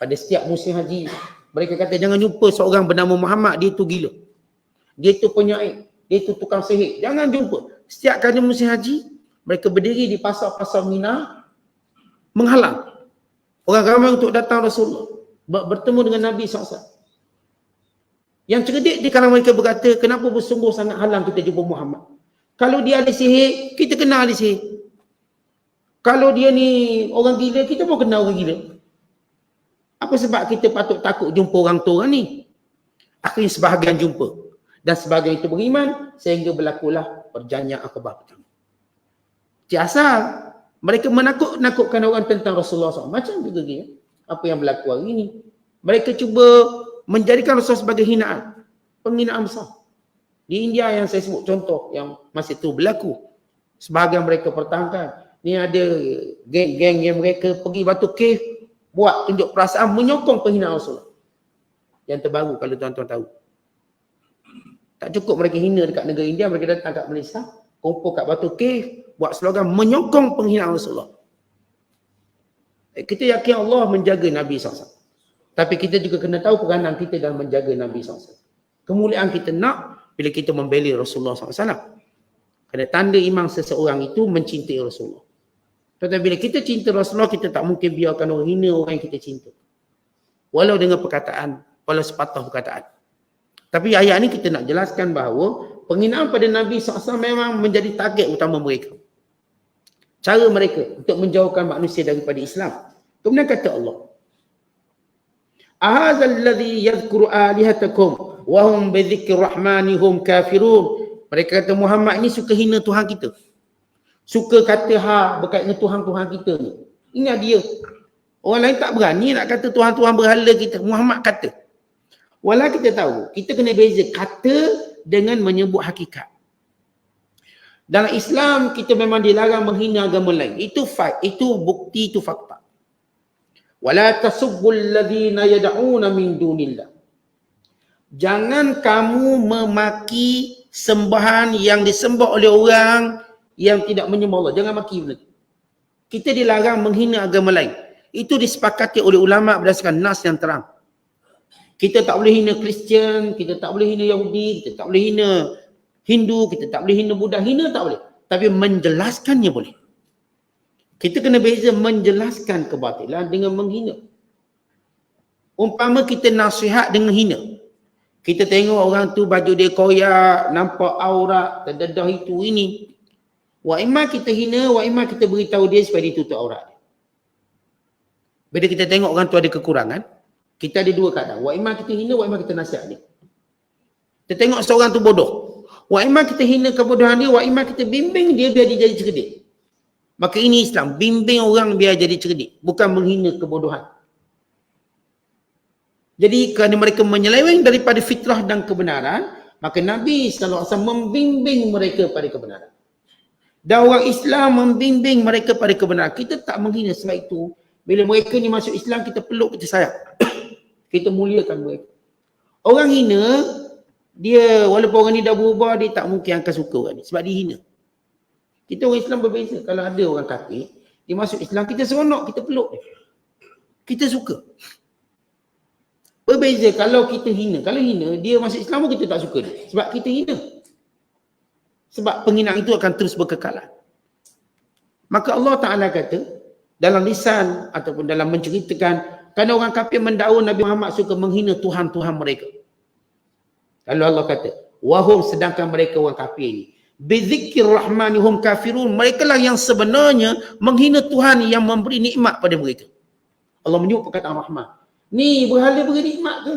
Pada setiap musim haji, mereka kata jangan jumpa seorang bernama Muhammad, dia tu gila. Dia tu penyair, dia tu tukang sihir. Jangan jumpa. Setiap kali musim haji, mereka berdiri di pasar-pasar Mina, menghalang orang ramai untuk datang Rasulullah, bertemu dengan Nabi SAW. Yang cerdik di kalangan mereka berkata, kenapa bersungguh sangat halang kita jumpa Muhammad? Kalau dia ahli sihir, kita kenal ahli sihir. Kalau dia ni orang gila, kita pun kenal orang gila. Apa sebab kita patut takut jumpa orang tu orang ni? Akhirnya sebahagian jumpa. Dan sebahagian itu beriman, sehingga berlakulah perjanjian Aqabah pertama. Asal mereka menakut-nakutkan orang tentang Rasulullah SAW. Macam juga dia. Apa yang berlaku hari ini. Mereka cuba menjadikan Rasulullah sebagai hinaan. Penghinaan besar. Di India yang saya sebut contoh yang masih tu berlaku. Sebahagian mereka pertahankan. Ni ada geng-geng yang mereka pergi Batu Cave, buat tunjuk perasaan menyokong penghinaan Rasulullah. Yang terbaru kalau tuan-tuan tahu. Tak cukup mereka hina dekat negara India, mereka datang kat Malaysia, kumpul kat Batu Cave, buat slogan menyokong penghinaan Rasulullah. Kita yakin Allah menjaga Nabi SAW. Tapi kita juga kena tahu peranan kita dalam menjaga Nabi SAW. Kemuliaan kita nak bila kita membela Rasulullah SAW. Kerana tanda iman seseorang itu mencintai Rasulullah. Tetapi bila kita cinta Rasulullah, kita tak mungkin biarkan orang hina orang yang kita cinta. Walau dengan perkataan, walau sepatah perkataan. Tapi ayat ni kita nak jelaskan bahawa penghinaan pada Nabi SAW memang menjadi target utama mereka. Cara mereka untuk menjauhkan manusia daripada Islam. Kemudian kata Allah, ahadzal ladzi yadhkuru alihatakum wa hum bi dzikri rahmani hum kafirun. Mereka kata Muhammad ni suka hina Tuhan kita. Suka kata berkait dengan Tuhan-Tuhan kita ni. Ingat dia. Orang lain tak berani nak kata Tuhan-Tuhan berhala kita. Muhammad kata. Walau kita tahu, kita kena beza kata dengan menyebut hakikat. Dalam Islam, kita memang dilarang menghina agama lain. Itu fact, itu bukti, itu fakta. Wala tasubbul ladzina yad'una min dunillah. Jangan kamu memaki sembahan yang disembah oleh orang yang tidak menyembah Allah. Jangan maki benda. Kita dilarang menghina agama lain. Itu disepakati oleh ulama berdasarkan nas yang terang. Kita tak boleh hina Kristian, kita tak boleh hina Yahudi, kita tak boleh hina Hindu, kita tak boleh hina Buddha. Hina tak boleh. Tapi menjelaskannya boleh. Kita kena beza menjelaskan kebatilan dengan menghina. Umpama kita nasihat dengan hina. Kita tengok orang tu baju dia koyak, nampak aurat, terdedah itu ini. Wa imma kita hina, wa imma kita beritahu dia supaya dia tutup aurat dia. Bila kita tengok orang tu ada kekurangan, kita ada dua keadaan. Wa imma kita hina, wa imma kita nasihat dia. Kita tengok seorang tu bodoh. Wa imma kita hina kebodohan dia, wa imma kita bimbing dia biar dia jadi cerdik. Maka ini Islam, bimbing orang biar jadi cerdik, bukan menghina kebodohan. Jadi kerana mereka menyeleweng daripada fitrah dan kebenaran, maka Nabi SAW membimbing mereka pada kebenaran. Dan orang Islam membimbing mereka pada kebenaran. Kita tak menghina, sebab itu bila mereka ni masuk Islam, kita peluk, kita sayang. Kita muliakan mereka. Orang hina, dia walaupun orang ni dah berubah, dia tak mungkin akan suka orang ni. Sebab dia hina. Kita orang Islam berbeza. Kalau ada orang kafir, dia masuk Islam, kita seronok, kita peluk dia. Kita suka. Berbeza kalau kita hina. Kalau hina, dia masuk Islam pun kita tak suka dia. Sebab kita hina. Sebab penghinaan itu akan terus berkekalan. Maka Allah Ta'ala kata, dalam lisan ataupun dalam menceritakan, kerana orang kafir mendakwa Nabi Muhammad suka menghina Tuhan-Tuhan mereka. Lalu Allah kata, wahum, sedangkan mereka orang kafir ini, bizikir rahmanihum kafirun, mereka lah yang sebenarnya menghina Tuhan yang memberi nikmat pada mereka. Allah menyebut perkataan Rahman. Ni berhala beri nikmat ke?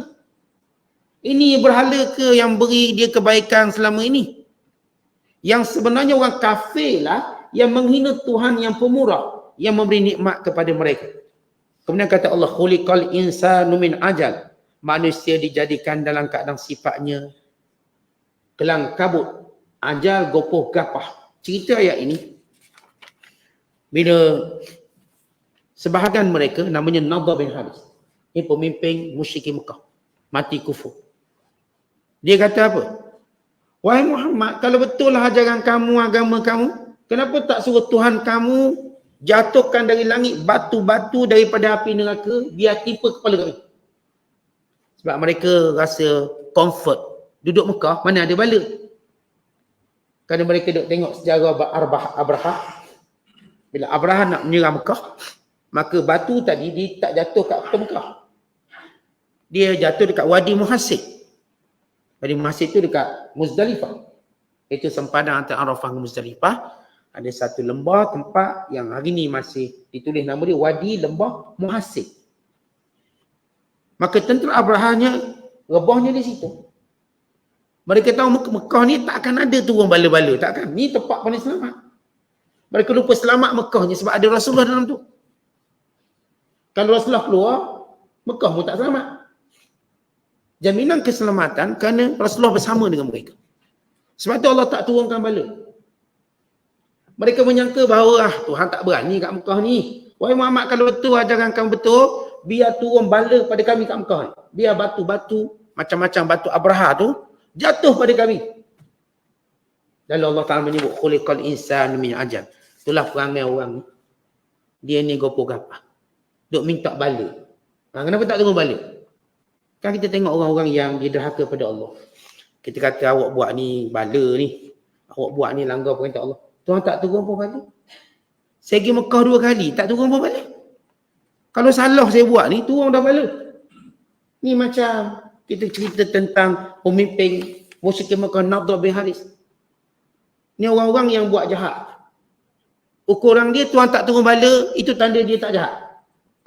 Ini berhala ke yang beri dia kebaikan selama ini? Yang sebenarnya orang kafir lah yang menghina Tuhan yang pemurah, yang memberi nikmat kepada mereka. Kemudian kata Allah, khuliqal insanu min ajal. Manusia dijadikan dalam keadaan sifatnya kelang kabut, ajal, gopoh, gapah. Cerita ayat ini, bila sebahagian mereka namanya Nadhr bin Haris, ini pemimpin musyrikin Mekah, mati kufur. Dia kata apa? Wahai Muhammad, kalau betul lah ajaran kamu, agama kamu, kenapa tak suruh Tuhan kamu jatuhkan dari langit batu-batu daripada api neraka, biar timpa kepala kami. Sebab mereka rasa comfort. Duduk Mekah, mana ada bala. Kerana mereka duduk tengok sejarah Abraha. Bila Abraha nak menyerang Mekah, maka batu tadi dia tak jatuh kat kota Mekah. Dia jatuh dekat Wadi Muhassib. Wadi Muhassib tu dekat Muzdalifah. Itu sempadan antara Arafah dan Muzdalifah. Ada satu lembah tempat yang hari ni masih ditulis nama dia Wadi Lembah Muhassib. Maka tentera Abrahanya rebahnya di situ. Mereka tahu Mekah ni tak akan ada turun bala-bala, takkan. Ni tempat paling selamat. Mereka lupa selamat Mekahnya sebab ada Rasulullah dalam tu. Kalau Rasulullah keluar, Mekah pun tak selamat. Jaminan keselamatan kerana Rasulullah bersama dengan mereka. Sebab tu Allah tak turunkan bala. Mereka menyangka bahawa Tuhan tak berani kat Mekah ni. Wahai Muhammad, kalau betul ajaran kamu betul, biar turun bala pada kami kat Mekah ni. Biar batu-batu, macam-macam batu Abraha tu, jatuh pada kami. Lalu Allah Ta'ala menyebut, khuliqal insanu min ajal. Itulah perangai orang ni. Dia ni gopoh-gapah. Duk minta bala. Kenapa tak turun bala? Kan kita tengok orang-orang yang dia derhaka pada Allah. Kita kata awak buat ni bala ni. Awak buat ni langgar perintah Allah. Tuhan tak turun pun bala. Saya pergi Mekah 2 kali, tak turun pun bala. Kalau salah saya buat ni, turun dah bala. Ni macam kita cerita tentang pemimpin musyrik Mekah Nadhr bin Haris. Ni orang-orang yang buat jahat. Ukuran dia Tuhan tak turun bala, itu tanda dia tak jahat.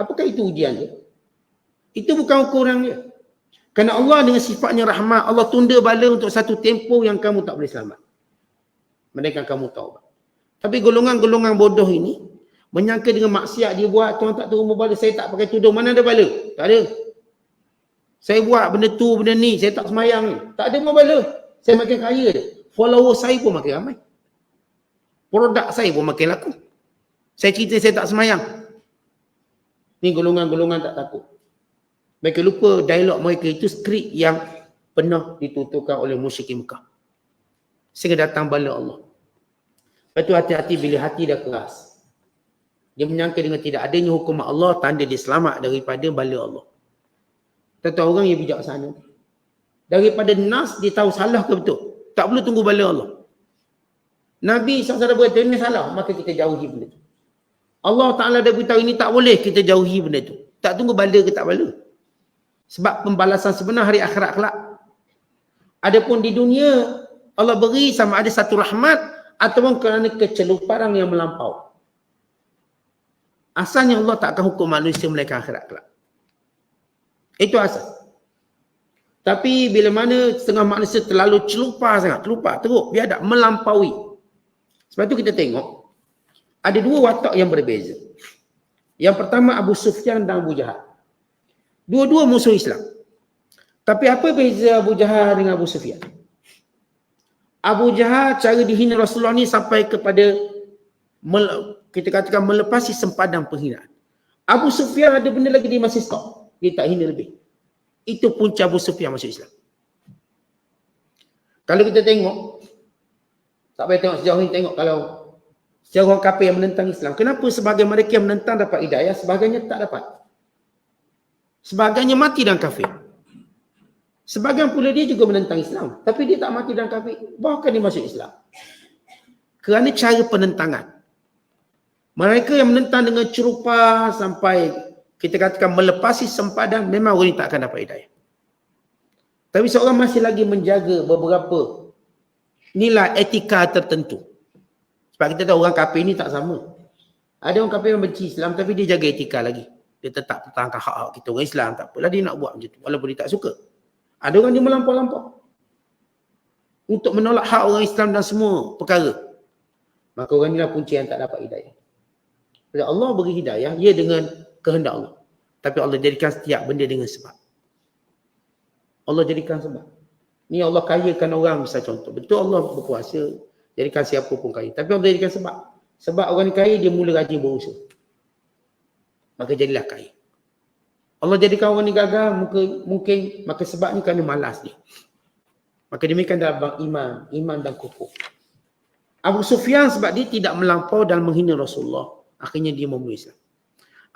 Apakah itu ujian dia? Itu bukan ukuran dia. Kerana Allah dengan sifatnya rahmat, Allah tunda bala untuk satu tempoh yang kamu tak boleh selamat. Mereka kamu tahu. Tapi golongan-golongan bodoh ini menyangka dengan maksiat dia buat, Tuhan tak turun bala, saya tak pakai tudung, mana ada bala? Tak ada. Saya buat benda tu, benda ni, saya tak semayang ni. Tak ada bala. Saya makin kaya dia. Follower saya pun makin ramai. Produk saya pun makin laku. Saya cerita saya tak semayang. Ni golongan-golongan tak takut. Mereka lupa dialog mereka itu skrip yang pernah dituturkan oleh musyrikin Mekah. Sehingga datang bala Allah. Lepas tu hati-hati bila hati dah keras. Dia menyangka dengan tidak adanya hukum Allah, tanda dia selamat daripada bala Allah. Tentu orang yang bijaksana. Daripada nas dia tahu salah ke betul. Tak perlu tunggu bala Allah. Nabi SAW berkata ini salah, maka kita jauhi benda tu. Allah Ta'ala dah beritahu ini tak boleh, kita jauhi benda tu. Tak tunggu bala ke tak bala. Sebab pembalasan sebenar hari akhirat kelak. Adapun di dunia, Allah beri sama ada satu rahmat ataupun kerana keceluparan yang melampau. Asalnya Allah tak akan hukum manusia melainkan akhirat kelak. Itu asal. Tapi bila mana setengah manusia terlalu celupar sangat, terlupa, teruk, biadab, melampaui. Sebab tu kita tengok, ada 2 watak yang berbeza. Yang pertama Abu Sufyan dan Abu Jahal. Dua-dua musuh Islam. Tapi apa beza Abu Jahal dengan Abu Sufyan? Abu Jahal cara dihina Rasulullah ni sampai kepada kita katakan melepasi sempadan penghinaan. Abu Sufyan ada benda lagi dia masih stop. Dia tak hina lebih. Itu punca Abu Sufyan masuk Islam. Kalau kita tengok, tak payah tengok sejauh ini, tengok kalau sejauh orang kafir yang menentang Islam. Kenapa sebahagian mereka yang menentang dapat hidayah, sebahagiannya tak dapat? Sebahagiannya mati dan kafir. Sebahagian pula dia juga menentang Islam. Tapi dia tak mati dan kafir. Bahkan dia masuk Islam. Kerana cara penentangan. Mereka yang menentang dengan cerupa sampai kita katakan melepasi sempadan, memang orang ini tak akan dapat hidayah. Tapi seorang masih lagi menjaga beberapa nilai etika tertentu. Sebab kita tahu orang kafir ni tak sama. Ada orang kafir yang benci Islam tapi dia jaga etika lagi. Dia tetap pertahankan hak-hak kita orang Islam. Tak apalah dia nak buat macam tu. Walaupun dia tak suka. Ada orang dia melampau-lampau. Untuk menolak hak orang Islam dan semua perkara. Maka orang inilah punca yang tak dapat hidayah. Bila Allah beri hidayah, ia dengan kehendak Allah. Tapi Allah jadikan setiap benda dengan sebab. Allah jadikan sebab. Ni Allah kayakan orang misal contoh. Betul Allah berkuasa. Jadikan siapa pun kaya. Tapi Allah jadikan sebab. Sebab orang kaya dia mula rajin berusaha. Maka jadilah kaya. Allah jadikan orang ni gagal, mungkin maka sebabnya kerana malas dia. Maka demikian dalam bab iman dan kufur. Abu Sufyan sebab dia tidak melampau dalam menghina Rasulullah. Akhirnya dia memeluk Islam.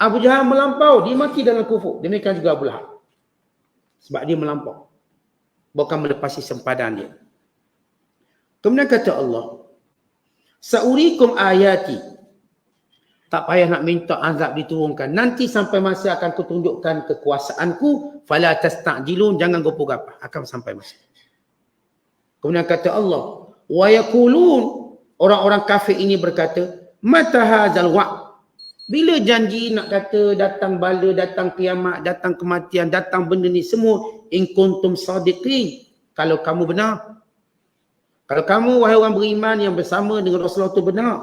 Abu Jahal melampau, dia mati dalam kufur. Demikian juga Abu Lahab. Sebab dia melampau. Bukan melepasi sempadan dia. Kemudian kata Allah, Sa'urikum ayati. Tak payah nak minta azab diturunkan. Nanti sampai masa akan kutunjukkan kekuasaanku. Fala tasta'jilun. Jangan gopoh-gapah. Akan sampai masa. Kemudian kata Allah, wa yaqulun. Orang-orang kafir ini berkata, mata hadzal wa'd. Bila janji nak kata datang bala, datang kiamat, datang kematian, datang benda ni semua. In kuntum sadiqin. Kalau kamu benar. Kalau kamu wahai orang beriman yang bersama dengan Rasulullah itu benar.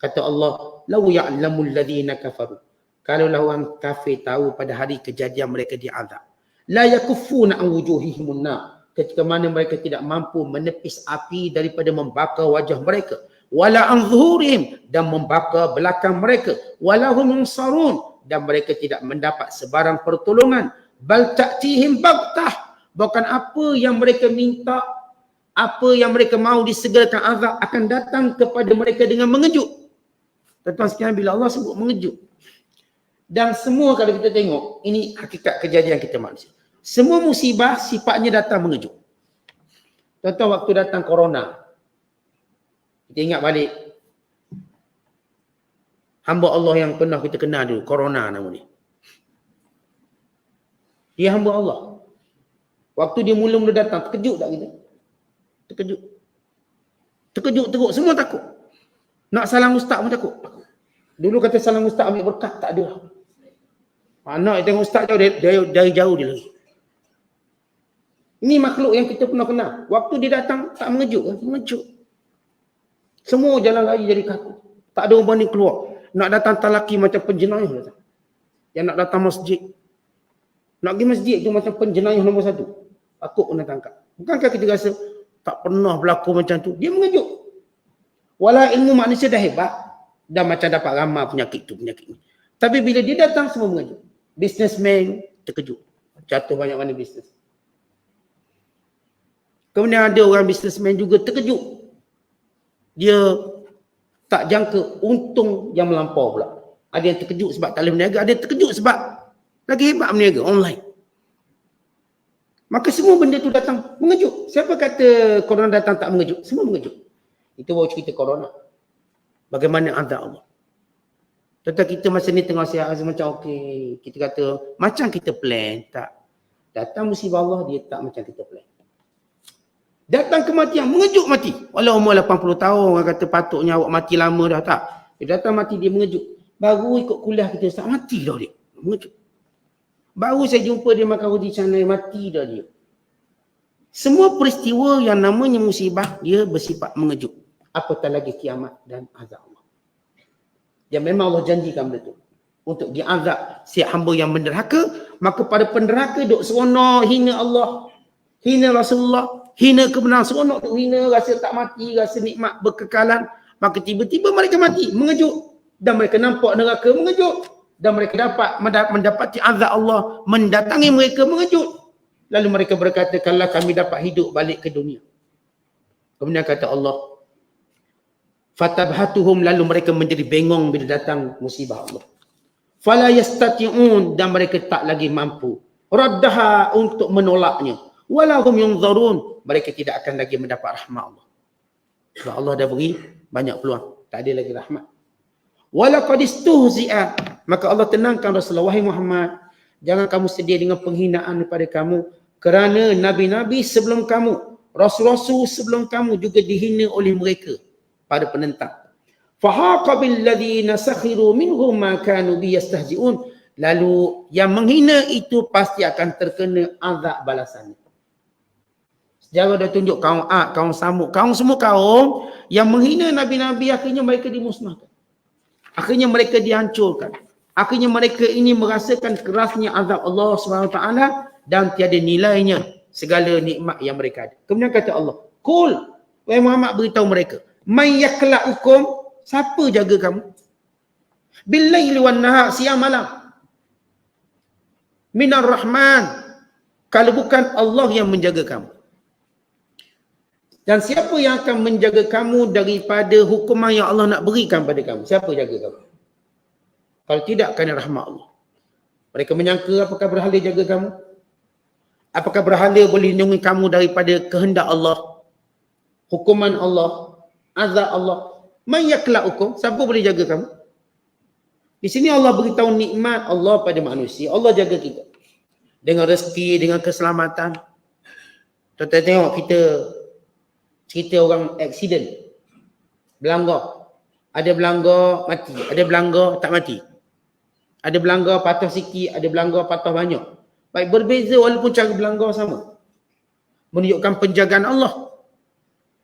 Kata Allah, law ya'lamul ladzina kafaru. Kalaulah orang kafir tahu pada hari kejadian mereka diazab. La yakuffuna an wujuhihimun nar. Ketika mana mereka tidak mampu menepis api daripada membakar wajah mereka. Wala an zuhurihim, dan membakar belakang mereka. Wala hum yunsarun, dan mereka tidak mendapat sebarang pertolongan. Bal ta'tihim baghtah. Bukan apa yang mereka minta, apa yang mereka mahu disegerakan azab akan datang kepada mereka dengan mengejut. Tuan-tuan sekalian, bila Allah sebut mengejut. Dan semua kalau kita tengok, ini hakikat kejadian kita manusia. Semua musibah sifatnya datang mengejut. Tuan-tuan, waktu datang corona, kita ingat balik hamba Allah yang pernah kita kenal dulu, corona nama dia. Dia hamba Allah. Waktu dia mula-mula datang, terkejut tak kita? Terkejut. Terkejut teruk, semua takut. Nak salam ustaz pun takut. Dulu kata salam ustaz ambil berkat, tak ada. Anak tengok ustaz jauh, dari jauh dia lagi. Ini makhluk yang kita pernah kenal. Waktu dia datang, tak mengejut. Mengejut. Semua jalan lagi jadi kaku. Tak ada orang berani keluar. Nak datang talaki macam penjenayah datang. Yang nak datang masjid. Nak pergi masjid tu macam penjenayah nombor 1. Takut kena tangkap. Bukankah kita rasa tak pernah berlaku macam tu? Dia mengejut. Walau ilmu manusia dah hebat. Dah macam dapat ramal penyakit tu, penyakit ni. Tapi bila dia datang semua mengejut. Businessman terkejut. Jatuh banyak mana bisnes. Kemudian ada orang businessman juga terkejut. Dia tak jangka untung yang melampau pula. Ada yang terkejut sebab tak boleh berniaga, ada yang terkejut sebab lagi hebat berniaga online. Maka semua benda tu datang mengejut. Siapa kata corona datang tak mengejut? Semua mengejut. Itu baru cerita corona. Bagaimana azab Allah. Tentang kita masa ni tengah sihat macam okey. Kita kata macam kita plan. Tak. Datang musibah Allah, dia tak macam kita plan. Datang kematian, mengejut mati. Walau umur 80 tahun, orang kata patutnya awak mati lama dah, tak. Dia datang mati, dia mengejut. Baru ikut kuliah kita, tak mati dah dia. Mengejut. Baru saya jumpa dia makan roti canai, mati dah dia. Semua peristiwa yang namanya musibah, dia bersifat mengejut. Apatah lagi kiamat dan azab Allah. Yang memang Allah janjikan benda tu. Untuk diazab si hamba yang menderhaka, maka pada penderhaka duk seronok, hina Allah, hina Rasulullah, hina kebenaran, seronok tu hina, rasa tak mati, rasa nikmat berkekalan. Maka tiba-tiba mereka mati, mengejut. Dan mereka nampak neraka, mengejut. Dan mereka dapat mendapati azab Allah mendatangi mereka, mengejut. Lalu mereka berkata, kalau kami dapat hidup balik ke dunia. Kemudian kata Allah, fatabhatuhum, lalu mereka menjadi bengong bila datang musibah Allah. Fala yastati'un, dan mereka tak lagi mampu raddaha, untuk menolaknya. Walahum yunzarun, mereka tidak akan lagi mendapat rahmat Allah. Sebab Allah dah beri banyak peluang, tak ada lagi rahmat. Walaqad istuhzi'a, maka Allah tenangkan Rasulullah, wahai Muhammad, jangan kamu sedih dengan penghinaan daripada kamu, kerana nabi-nabi sebelum kamu, rasul-rasul sebelum kamu juga dihina oleh mereka, para penentang. Fahaqa bil ladzina sakhiru minhum ma kanu bi yastahzi'un, lalu yang menghina itu pasti akan terkena azab balasannya. Sejarah dah tunjuk kaum Ad, kaum Samud, kaum semua kaum yang menghina nabi-nabi, akhirnya mereka dimusnahkan. Akhirnya mereka dihancurkan. Akhirnya mereka ini merasakan kerasnya azab Allah SWT dan tiada nilainya segala nikmat yang mereka ada. Kemudian kata Allah, Qul, wahai Muhammad, beritahu mereka, may yakla'ukum, siapa jaga kamu? Bil-laili wan nahar, siang malam. Minar Rahman, kalau bukan Allah yang menjaga kamu. Dan siapa yang akan menjaga kamu daripada hukuman yang Allah nak berikan pada kamu? Siapa jaga kamu? Kalau tidak, kerana rahmat Allah. Mereka menyangka apakah berhala jaga kamu? Apakah berhala boleh lindungi kamu daripada kehendak Allah, hukuman Allah, azab Allah? Man yakla'ukum? Siapa boleh jaga kamu? Di sini Allah beritahu nikmat Allah pada manusia. Allah jaga kita dengan rezeki, dengan keselamatan. Tuan-tuan tengok kita cerita orang aksiden, belanggar. Ada belanggar mati, ada belanggar tak mati. Ada belanggar patah sikit, ada belanggar patah banyak. Baik, berbeza walaupun cara belanggar sama. Menunjukkan penjagaan Allah.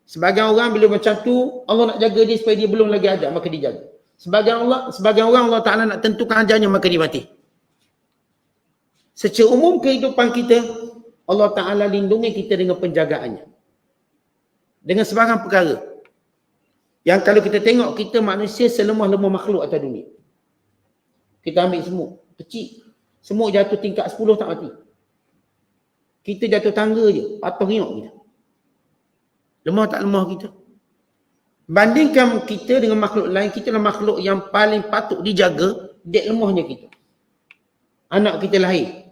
Sebagian orang bila macam tu, Allah nak jaga dia supaya dia belum lagi ada, maka dia jaga. Sebagian orang Allah Ta'ala nak tentukan ajalnya, maka dia mati. Secara umum kehidupan kita, Allah Ta'ala lindungi kita dengan penjagaannya. Dengan sebarang perkara. Yang kalau kita tengok, kita manusia selemah-lemah makhluk atas dunia. Kita ambil semut, kecil. Semut jatuh tingkat 10 tak mati. Kita jatuh tangga je, patah riak kita. Lemah tak lemah kita. Bandingkan kita dengan makhluk lain, kita adalah makhluk yang paling patut dijaga, dek lemahnya kita. Anak kita lahir.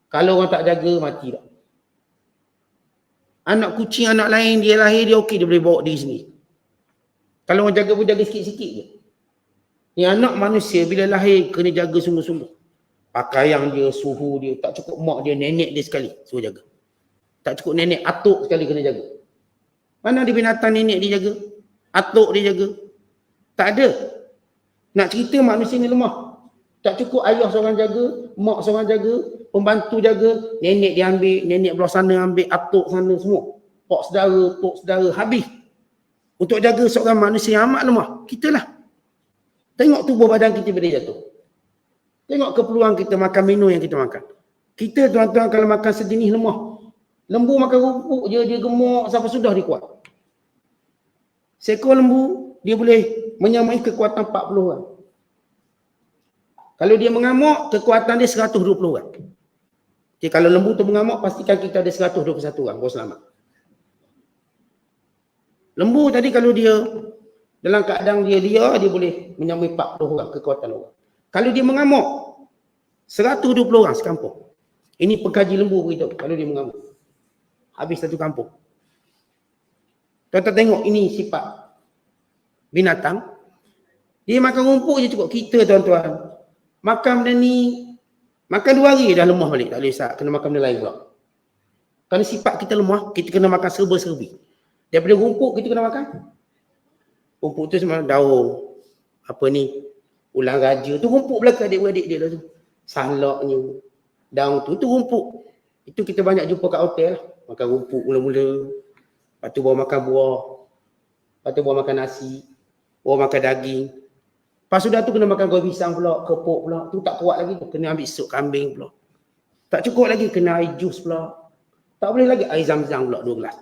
Kalau orang tak jaga, mati tak. Anak kucing, anak lain, dia lahir, dia okey, dia boleh bawa diri sendiri. Kalau orang jaga pun jaga sikit-sikit je. Ni anak manusia bila lahir kena jaga sungguh-sungguh. Pakaian dia, suhu dia, tak cukup mak dia, nenek dia sekali suruh jaga. Tak cukup nenek, atuk sekali kena jaga. Mana ada binatang nenek dia jaga? Atuk dia jaga? Tak ada. Nak cerita manusia ni lemah. Tak cukup ayah seorang jaga, mak seorang jaga, pembantu jaga, nenek dia ambil, nenek belah sana ambil, atuk sana semua. Pak saudara, tok saudara, habis. Untuk jaga seorang manusia yang amat lemah, kita lah. Tengok tubuh badan kita bila jatuh. Tengok keperluan kita makan minum yang kita makan. Kita tuan-tuan kalau makan sejenis lemah. Lembu makan rumput je, dia gemuk sampai sudah dia kuat. Seekor lembu, dia boleh menyamai kekuatan 40 orang. Kalau dia mengamuk, kekuatan dia 120 orang. Jadi kalau lembu tu mengamuk, pastikan kita ada 121 orang, baru selamat. Lembu tadi kalau dia dalam keadaan dia liar, dia boleh menyamai 40 orang kekuatan orang. Kalau dia mengamuk, 120 orang sekampung. Ini pengkaji lembu beritahu, kalau dia mengamuk. Habis satu kampung. Tuan-tuan tengok, ini sifat binatang. Dia makan rumput je cukup. Kita tuan-tuan, makan benda ni, makan 2 hari dah lemah balik. Tak boleh sah, kena makan benda lain pula. Kerana sifat kita lemah, kita kena makan serba-serbi. Daripada rumput kita kena makan. Rumput tu semua daun, apa ni, ulang raja. Tu rumput belakang adik-beradik dia lah tu. Salaknya, daun tu rumput. Itu kita banyak jumpa kat hotel lah. Makan rumput mula-mula. Lepas tu bawa makan buah. Lepas tu bawa makan nasi. Bawa makan daging. Lepas sudah tu kena makan goreng pisang pula, kepok pula. Tu tak kuat lagi tu. Kena ambil sup kambing pula. Tak cukup lagi, kena air jus pula. Tak boleh lagi air zam-zam pula 2 gelas.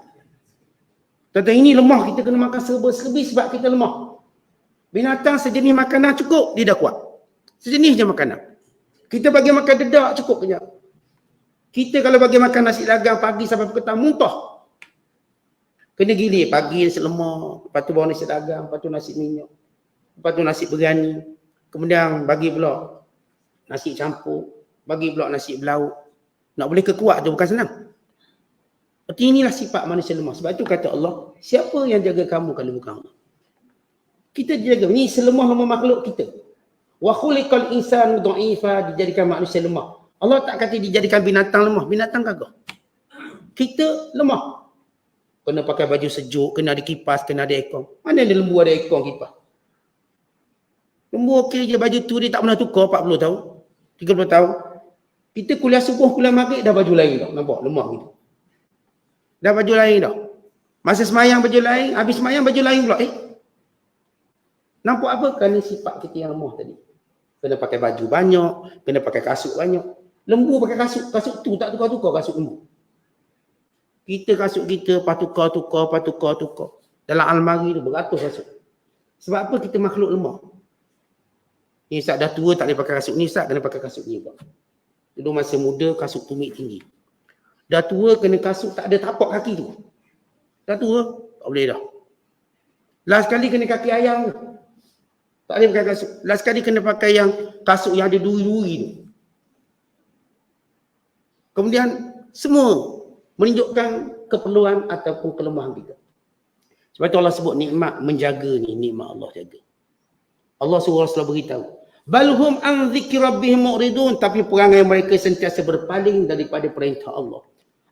Tuan-tuan, ini lemah. Kita kena makan serba-serbi sebab kita lemah. Binatang sejenis makanan cukup, dia dah kuat. Sejenis je makanan. Kita bagi makan dedak cukup kenyang. Kita kalau bagi makan nasi dagang pagi sampai petang, muntah. Kena gilir. Pagi nasi lemak, lepas tu bawa nasi dagang, lepas tu nasi minyak, lepas tu nasi biryani. Kemudian bagi pula nasi campur, bagi pula nasi belauk. Nak boleh kekuat tu bukan senang. Seperti inilah sifat manusia lemah. Sebab itu kata Allah, siapa yang jaga kamu kalau bukan Allah? Kita jaga. Ini selemah-lemah makhluk kita. Wa khuliqal insanu dha'ifa, dijadikan manusia lemah. Allah tak kata dijadikan binatang lemah. Binatang gagah. Kita lemah. Kena pakai baju sejuk, kena ada kipas, kena ada aircon. Mana ada lembu ada aircon kipas? Lembu okey je, baju tu dia tak pernah tukar 40 tahun. 30 tahun. Kita kuliah subuh, kuliah maghrib dah baju lain dah. Nampak? Lemah gitu. Dah baju lain dah. Masa semayang baju lain, habis semayang baju lain pula. Nampak apa? Kerana sifat kita yang lemah tadi. Kena pakai baju banyak, kena pakai kasut banyak. Lembu pakai kasut tu tak tukar-tukar kasut lembu. Kita kasut kita tukar. Dalam almari tu beratus kasut. Sebab apa? Kita makhluk lemah. Ni Ustaz dah tua tak boleh pakai kasut ni, Ustaz kena pakai kasut ni pula. Dulu masa muda kasut tumit tinggi. Dah tua kena kasut tak ada tapak kaki tu. Dah tua tak boleh dah. Last kali kena kaki ayam tu. Tak boleh pakai kasut. Last sekali kena pakai yang kasut yang ada duri-duri tu. Kemudian semua menunjukkan keperluan ataupun kelemahan kita. Sebab itu Allah sebut nikmat menjaga ni, nikmat Allah jaga. Allah suruh Rasulullah beritahu. Balhum an dzikri rabbihim mu'ridun, tapi perangai mereka sentiasa berpaling daripada perintah Allah.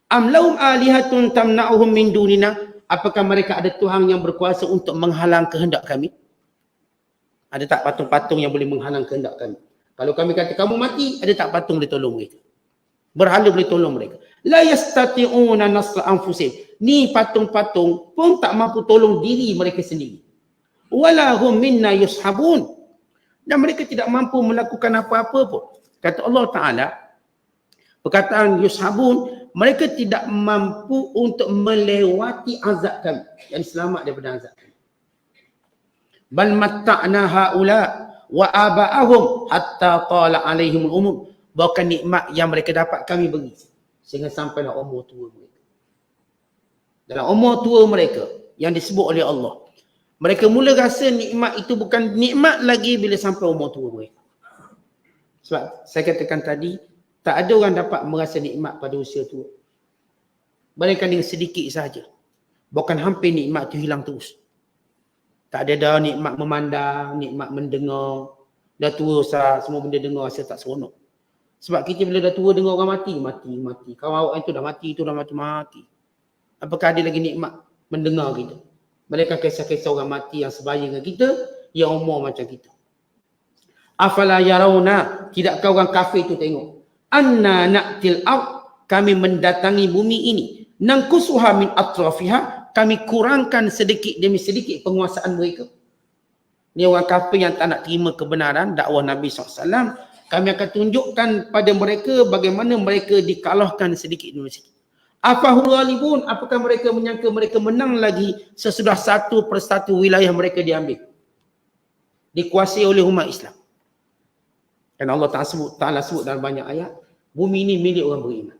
Am lahum alihatun tamna'uhum min dunina, apakah mereka ada Tuhan yang berkuasa untuk menghalang kehendak kami? Ada tak patung-patung yang boleh menghalang kehendak kami? Kalau kami kata kamu mati, ada tak patung boleh tolong mereka? Berhala boleh tolong mereka. La yastati'una nasra anfusihim. Ni patung-patung pun tak mampu tolong diri mereka sendiri. Wala hum minna yushabun. Dan mereka tidak mampu melakukan apa-apa pun. Kata Allah Ta'ala, perkataan yushabun, mereka tidak mampu untuk melewati azab kami. Yang selamat daripada azab kami. Bal matta'na ha'ula wa aba'ahum hatta tala alaihimul umum. Bahkan nikmat yang mereka dapat kami beri. Sehingga sampailah umur tua mereka. Dalam umur tua mereka yang disebut oleh Allah, mereka mula rasa nikmat itu bukan nikmat lagi bila sampai umur tua mereka. Sebab saya katakan tadi, tak ada orang dapat merasa nikmat pada usia tua. Bayangkan dengan sedikit sahaja. Bahkan hampir nikmat itu hilang terus. Tak ada dah nikmat memandang, nikmat mendengar. Dah tua Ustaz, semua benda dengar rasa tak seronok. Sebab kita bila dah tua dengar orang mati. Kawan awak itu dah mati. Apakah ada lagi nikmat mendengar kita? Mereka kisah-kisah orang mati yang sebaya dengan kita, yang umur macam kita. Afala yarawna, tidakkah orang kafir itu tengok? Anna na'til ard, kami mendatangi bumi ini. Nangkusuha min atrafiha, kami kurangkan sedikit demi sedikit penguasaan mereka. Ni orang kafir yang tak nak terima kebenaran dakwah Nabi SAW. Kami akan tunjukkan pada mereka bagaimana mereka dikalahkan sedikit demi sedikit. Afahul ghalibun, apakah mereka menyangka mereka menang lagi sesudah satu persatu wilayah mereka diambil, dikuasai oleh umat Islam. Dan Allah Ta'ala sebut dalam banyak ayat, bumi ini milik orang beriman.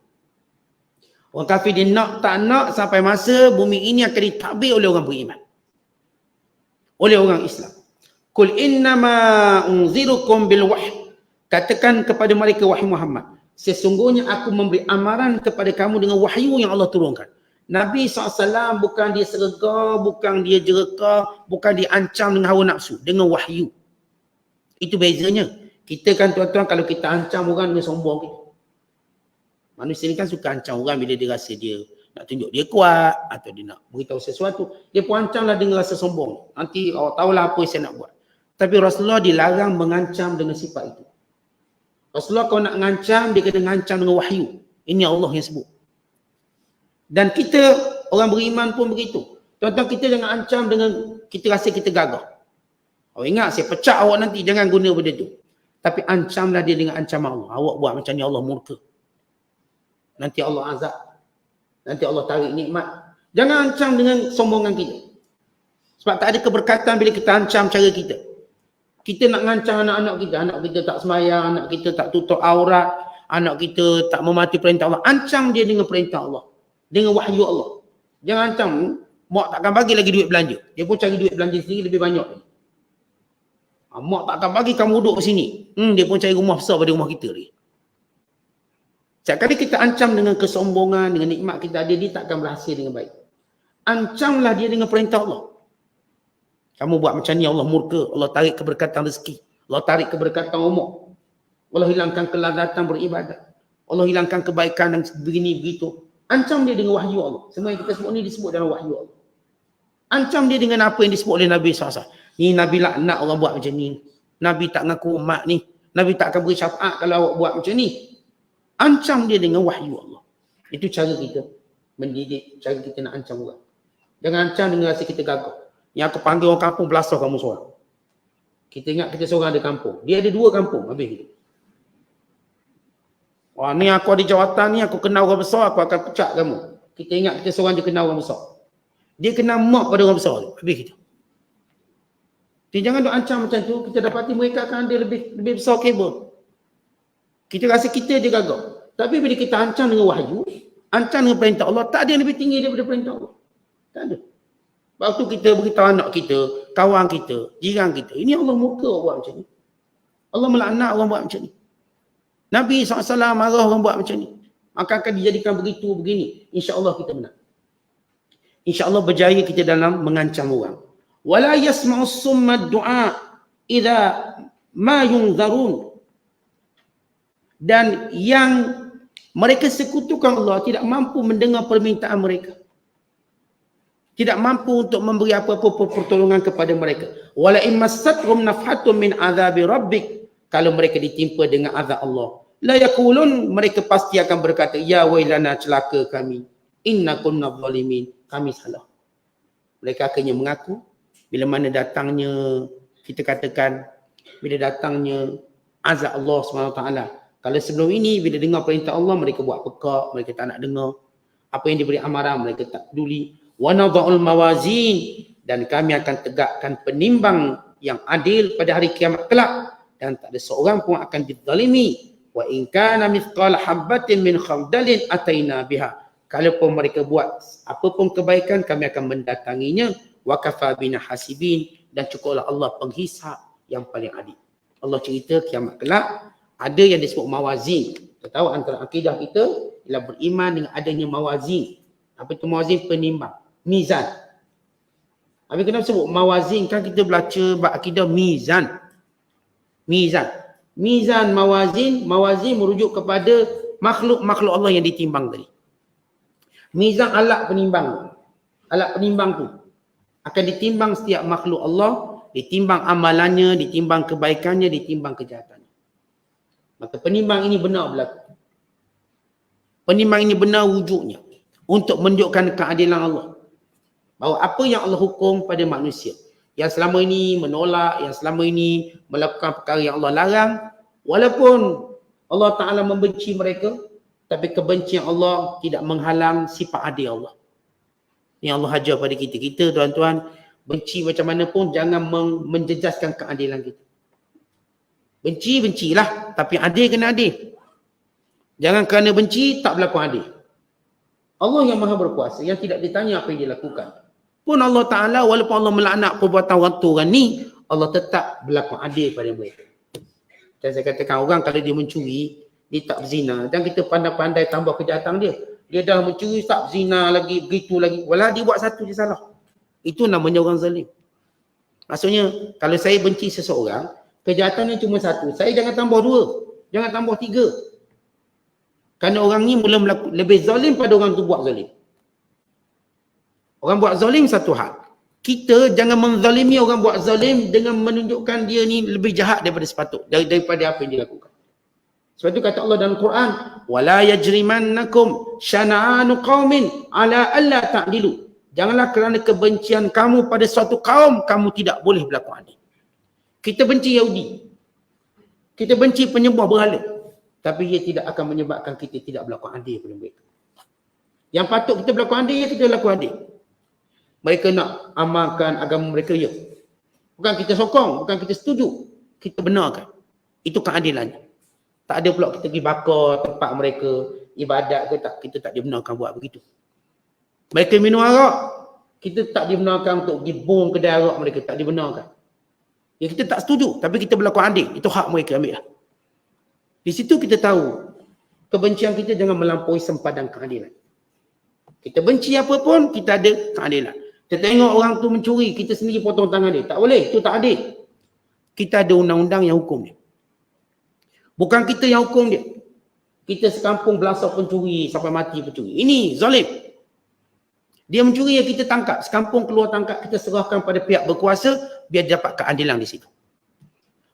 Orang kafir dia nak tak nak sampai masa bumi ini akan ditakbir oleh orang beriman, oleh orang Islam. Qul innama unzirukum bil wahyi, katakan kepada mereka wahai Muhammad, sesungguhnya aku memberi amaran kepada kamu dengan wahyu yang Allah turunkan. Nabi SAW bukan dia serga, bukan dia jerka, bukan dia ancam dengan hawa nafsu, dengan wahyu. Itu bezanya. Kita kan tuan-tuan, kalau kita ancam orang dengan sombong kita. Manusia ni kan suka ancam orang bila dia rasa dia nak tunjuk dia kuat atau dia nak beritahu sesuatu. Dia pun ancamlah dengan rasa sombong. Nanti awak tahulah apa yang saya nak buat. Tapi Rasulullah dilarang mengancam dengan sifat itu. Rasulullah kalau nak ngancam, dia kena ngancam dengan wahyu. Ini Allah yang sebut. Dan kita, orang beriman pun begitu. Tuan-tuan, kita jangan ancam dengan kita rasa kita gagah. Oh, ingat, saya pecah awak nanti, jangan guna benda tu. Tapi ancamlah dia dengan ancaman Allah. Awak buat macam ni, Allah murka. Nanti Allah azab. Nanti Allah tarik nikmat. Jangan ancam dengan sombongan kita. Sebab tak ada keberkatan bila kita ancam cara kita. Kita nak ngancam anak-anak kita tak sembahyang, anak kita tak tutup aurat, anak kita tak mematuhi perintah Allah. Ancam dia dengan perintah Allah, dengan wahyu Allah. Jangan ancam, mak takkan bagi lagi duit belanja. Dia pun cari duit belanja sendiri lebih banyak lagi. Mak takkan bagi kamu duduk di sini. Dia pun cari rumah besar pada rumah kita lagi. Setiap kali kita ancam dengan kesombongan, dengan nikmat kita ada, dia takkan berhasil dengan baik. Ancamlah dia dengan perintah Allah. Kamu buat macam ni, Allah murka. Allah tarik keberkatan rezeki. Allah tarik keberkatan umur. Allah hilangkan kelazatan beribadat. Allah hilangkan kebaikan dan begini begitu. Ancam dia dengan wahyu Allah. Semua yang kita sebut ni disebut dalam wahyu Allah. Ancam dia dengan apa yang disebut oleh Nabi SAW. Ni Nabi laknat orang buat macam ni. Nabi tak ngaku umat ni. Nabi tak akan beri syafaat kalau awak buat macam ni. Ancam dia dengan wahyu Allah. Itu cara kita mendidik, cara kita nak ancam orang. Jangan ancam dengan rasa kita gagah. Yang aku panggil orang kampung, belasah kamu seorang. Kita ingat kita seorang ada kampung. Dia ada 2 kampung, habis gitu. Wah, ni aku ada jawatan ni, aku kenal orang besar, aku akan pecat kamu. Kita ingat kita seorang dia kenal orang besar. Dia kenal mak pada orang besar tu, habis gitu. Jadi jangan duk ancam macam tu, kita dapati mereka akan ada lebih besar kabel. Kita rasa kita je gagah. Tapi bila kita ancam dengan wahyu, ancam dengan perintah Allah, tak ada yang lebih tinggi daripada perintah Allah. Tak ada. Lepas tu kita beritahu anak kita, kawan kita, jiran kita. Ini Allah murka buat macam ni. Allah melaknat orang buat macam ni. Nabi SAW marah orang buat macam ni. Maka akan dijadikan begitu, begini. InsyaAllah kita menang. InsyaAllah berjaya kita dalam mengancam orang. Wala yasma'u summa du'a idza ma yunzarun. Dan yang mereka sekutukan Allah tidak mampu mendengar permintaan mereka. Tidak mampu untuk memberi apa-apa pertolongan kepada mereka. Wala immassatrum nafhatun min azabi rabbik. Kalau mereka ditimpa dengan azab Allah, la yaqulun, mereka pasti akan berkata, ya wailana, celaka kami, inna kunna zalimin, kami salah. Mereka akhirnya mengaku bila mana datangnya, kita katakan bila datangnya azab Allah SWT. Kalau sebelum ini bila dengar perintah Allah, mereka buat pekak, mereka tak nak dengar. Apa yang diberi amaran mereka tak peduli. Wa nadha'ul mawazin, dan kami akan tegakkan penimbang yang adil pada hari kiamat kelak, dan tak ada seorang pun akan dizalimi. Wa in kana mithqala habatin min khardalin ataina biha. Kalaupun mereka buat apapun kebaikan, kami akan mendatanginya. Wa kafa bina hasibin, dan cukuplah Allah penghisap yang paling adil. Allah cerita kiamat kelak ada yang disebut mawazin. Kita tahu antara akidah kita ialah beriman dengan adanya mawazin. Apa itu mawazin? Penimbang, mizan. Habis kenapa sebut mawazin? Kan kita baca bab akidah mizan. Mizan, mawazin merujuk kepada makhluk-makhluk Allah yang ditimbang tadi. Mizan alat penimbang. Alat penimbang tu akan ditimbang setiap makhluk Allah, ditimbang amalannya, ditimbang kebaikannya, ditimbang kejahatannya. Maka penimbang ini benar berlaku. Penimbang ini benar wujudnya untuk menunjukkan keadilan Allah. Bahawa apa yang Allah hukum pada manusia, yang selama ini menolak, yang selama ini melakukan perkara yang Allah larang, walaupun Allah Ta'ala membenci mereka, tapi kebencian Allah tidak menghalang sifat adil Allah. Ini Allah ajar pada kita. Kita tuan-tuan, benci macam mana pun jangan menjejaskan keadilan kita. Bencilah, tapi adil kena adil. Jangan kerana benci tak berlaku adil. Allah yang maha berkuasa, yang tidak ditanya apa yang dia lakukan. Pun Allah Ta'ala, walaupun Allah melaknat perbuatan orang ni, Allah tetap berlaku adil pada mereka. Dan saya katakan, orang kalau dia mencuri, dia tak berzina, dan kita pandai-pandai tambah kejahatan dia. Dia dah mencuri, tak berzina lagi, begitu lagi. Walau dia buat satu, dia salah. Itu namanya orang zalim. Maksudnya, kalau saya benci seseorang, kejahatannya cuma satu. Saya jangan tambah 2, jangan tambah 3. Kerana orang ni mula lebih zalim pada orang tu buat zalim. Orang buat zalim satu hal. Kita jangan menzalimi orang buat zalim dengan menunjukkan dia ni lebih jahat daripada sepatut, daripada apa yang dia lakukan. Sebab itu kata Allah dalam Quran, wala yajrimannakum syana'anu qaumin ala alla ta'dilu. Janganlah kerana kebencian kamu pada suatu kaum, kamu tidak boleh berlaku adil. Kita benci Yahudi, kita benci penyembah berhala, tapi ia tidak akan menyebabkan kita tidak berlaku adil pada mereka. Yang patut kita berlaku adil, kita berlaku adil. Mereka nak amalkan agama mereka, ya. Bukan kita sokong, bukan kita setuju, kita benarkan. Itu keadilannya. Tak ada pula kita pergi bakar tempat mereka ibadat ke tak, kita tak dibenarkan buat begitu. Mereka minum arak, kita tak dibenarkan untuk pergi bom kedai arak mereka, tak dibenarkan. Ya, kita tak setuju, tapi kita berlaku adil. Itu hak mereka, ambil lah. Di situ kita tahu kebencian kita jangan melampaui sempadan keadilan. Kita benci apa pun, kita ada keadilan. Kita tengok orang tu mencuri, kita sendiri potong tangan dia. Tak boleh, itu tak adil. Kita ada undang-undang yang hukum dia. Bukan kita yang hukum dia. Kita sekampung belasah pencuri sampai mati pencuri. Ini zalim. Dia mencuri, ya kita tangkap. Sekampung keluar tangkap, kita serahkan pada pihak berkuasa biar dapat keadilan di situ.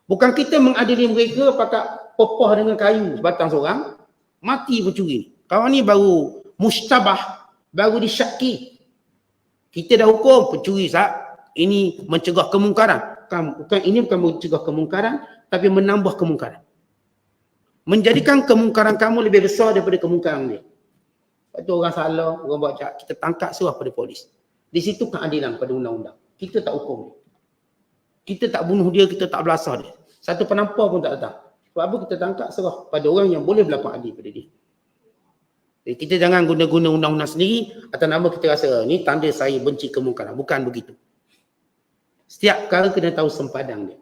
Bukan kita mengadili mereka pakai pepah dengan kayu batang seorang, mati pencuri. Kawan ni baru mustabah, baru disyaki. Kita dah hukum pencuri sah, ini mencegah kemungkaran. Bukan mencegah kemungkaran, tapi menambah kemungkaran. Menjadikan kemungkaran kamu lebih besar daripada kemungkaran dia. Lepas tu orang salah, orang buat jahat, kita tangkap serah pada polis. Di situ keadilan pada undang-undang. Kita tak hukum dia. Kita tak bunuh dia, kita tak belasah dia. Satu penampar pun tak datang. Sebab apa kita tangkap serah pada orang yang boleh berlaku adil pada dia. Jadi kita jangan guna-guna undang-undang sendiri atas nama kita rasa ni tanda saya benci kemungkaran. Bukan begitu. Setiap perkara kena tahu sempadan dia.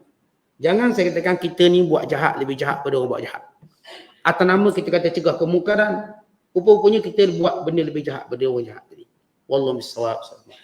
Jangan saya katakan kita ni buat jahat lebih jahat pada orang buat jahat. Atas nama kita kata cegah kemungkaran, rupa-rupanya kita buat benda lebih jahat pada orang jahat tadi. Wallahu a'lam.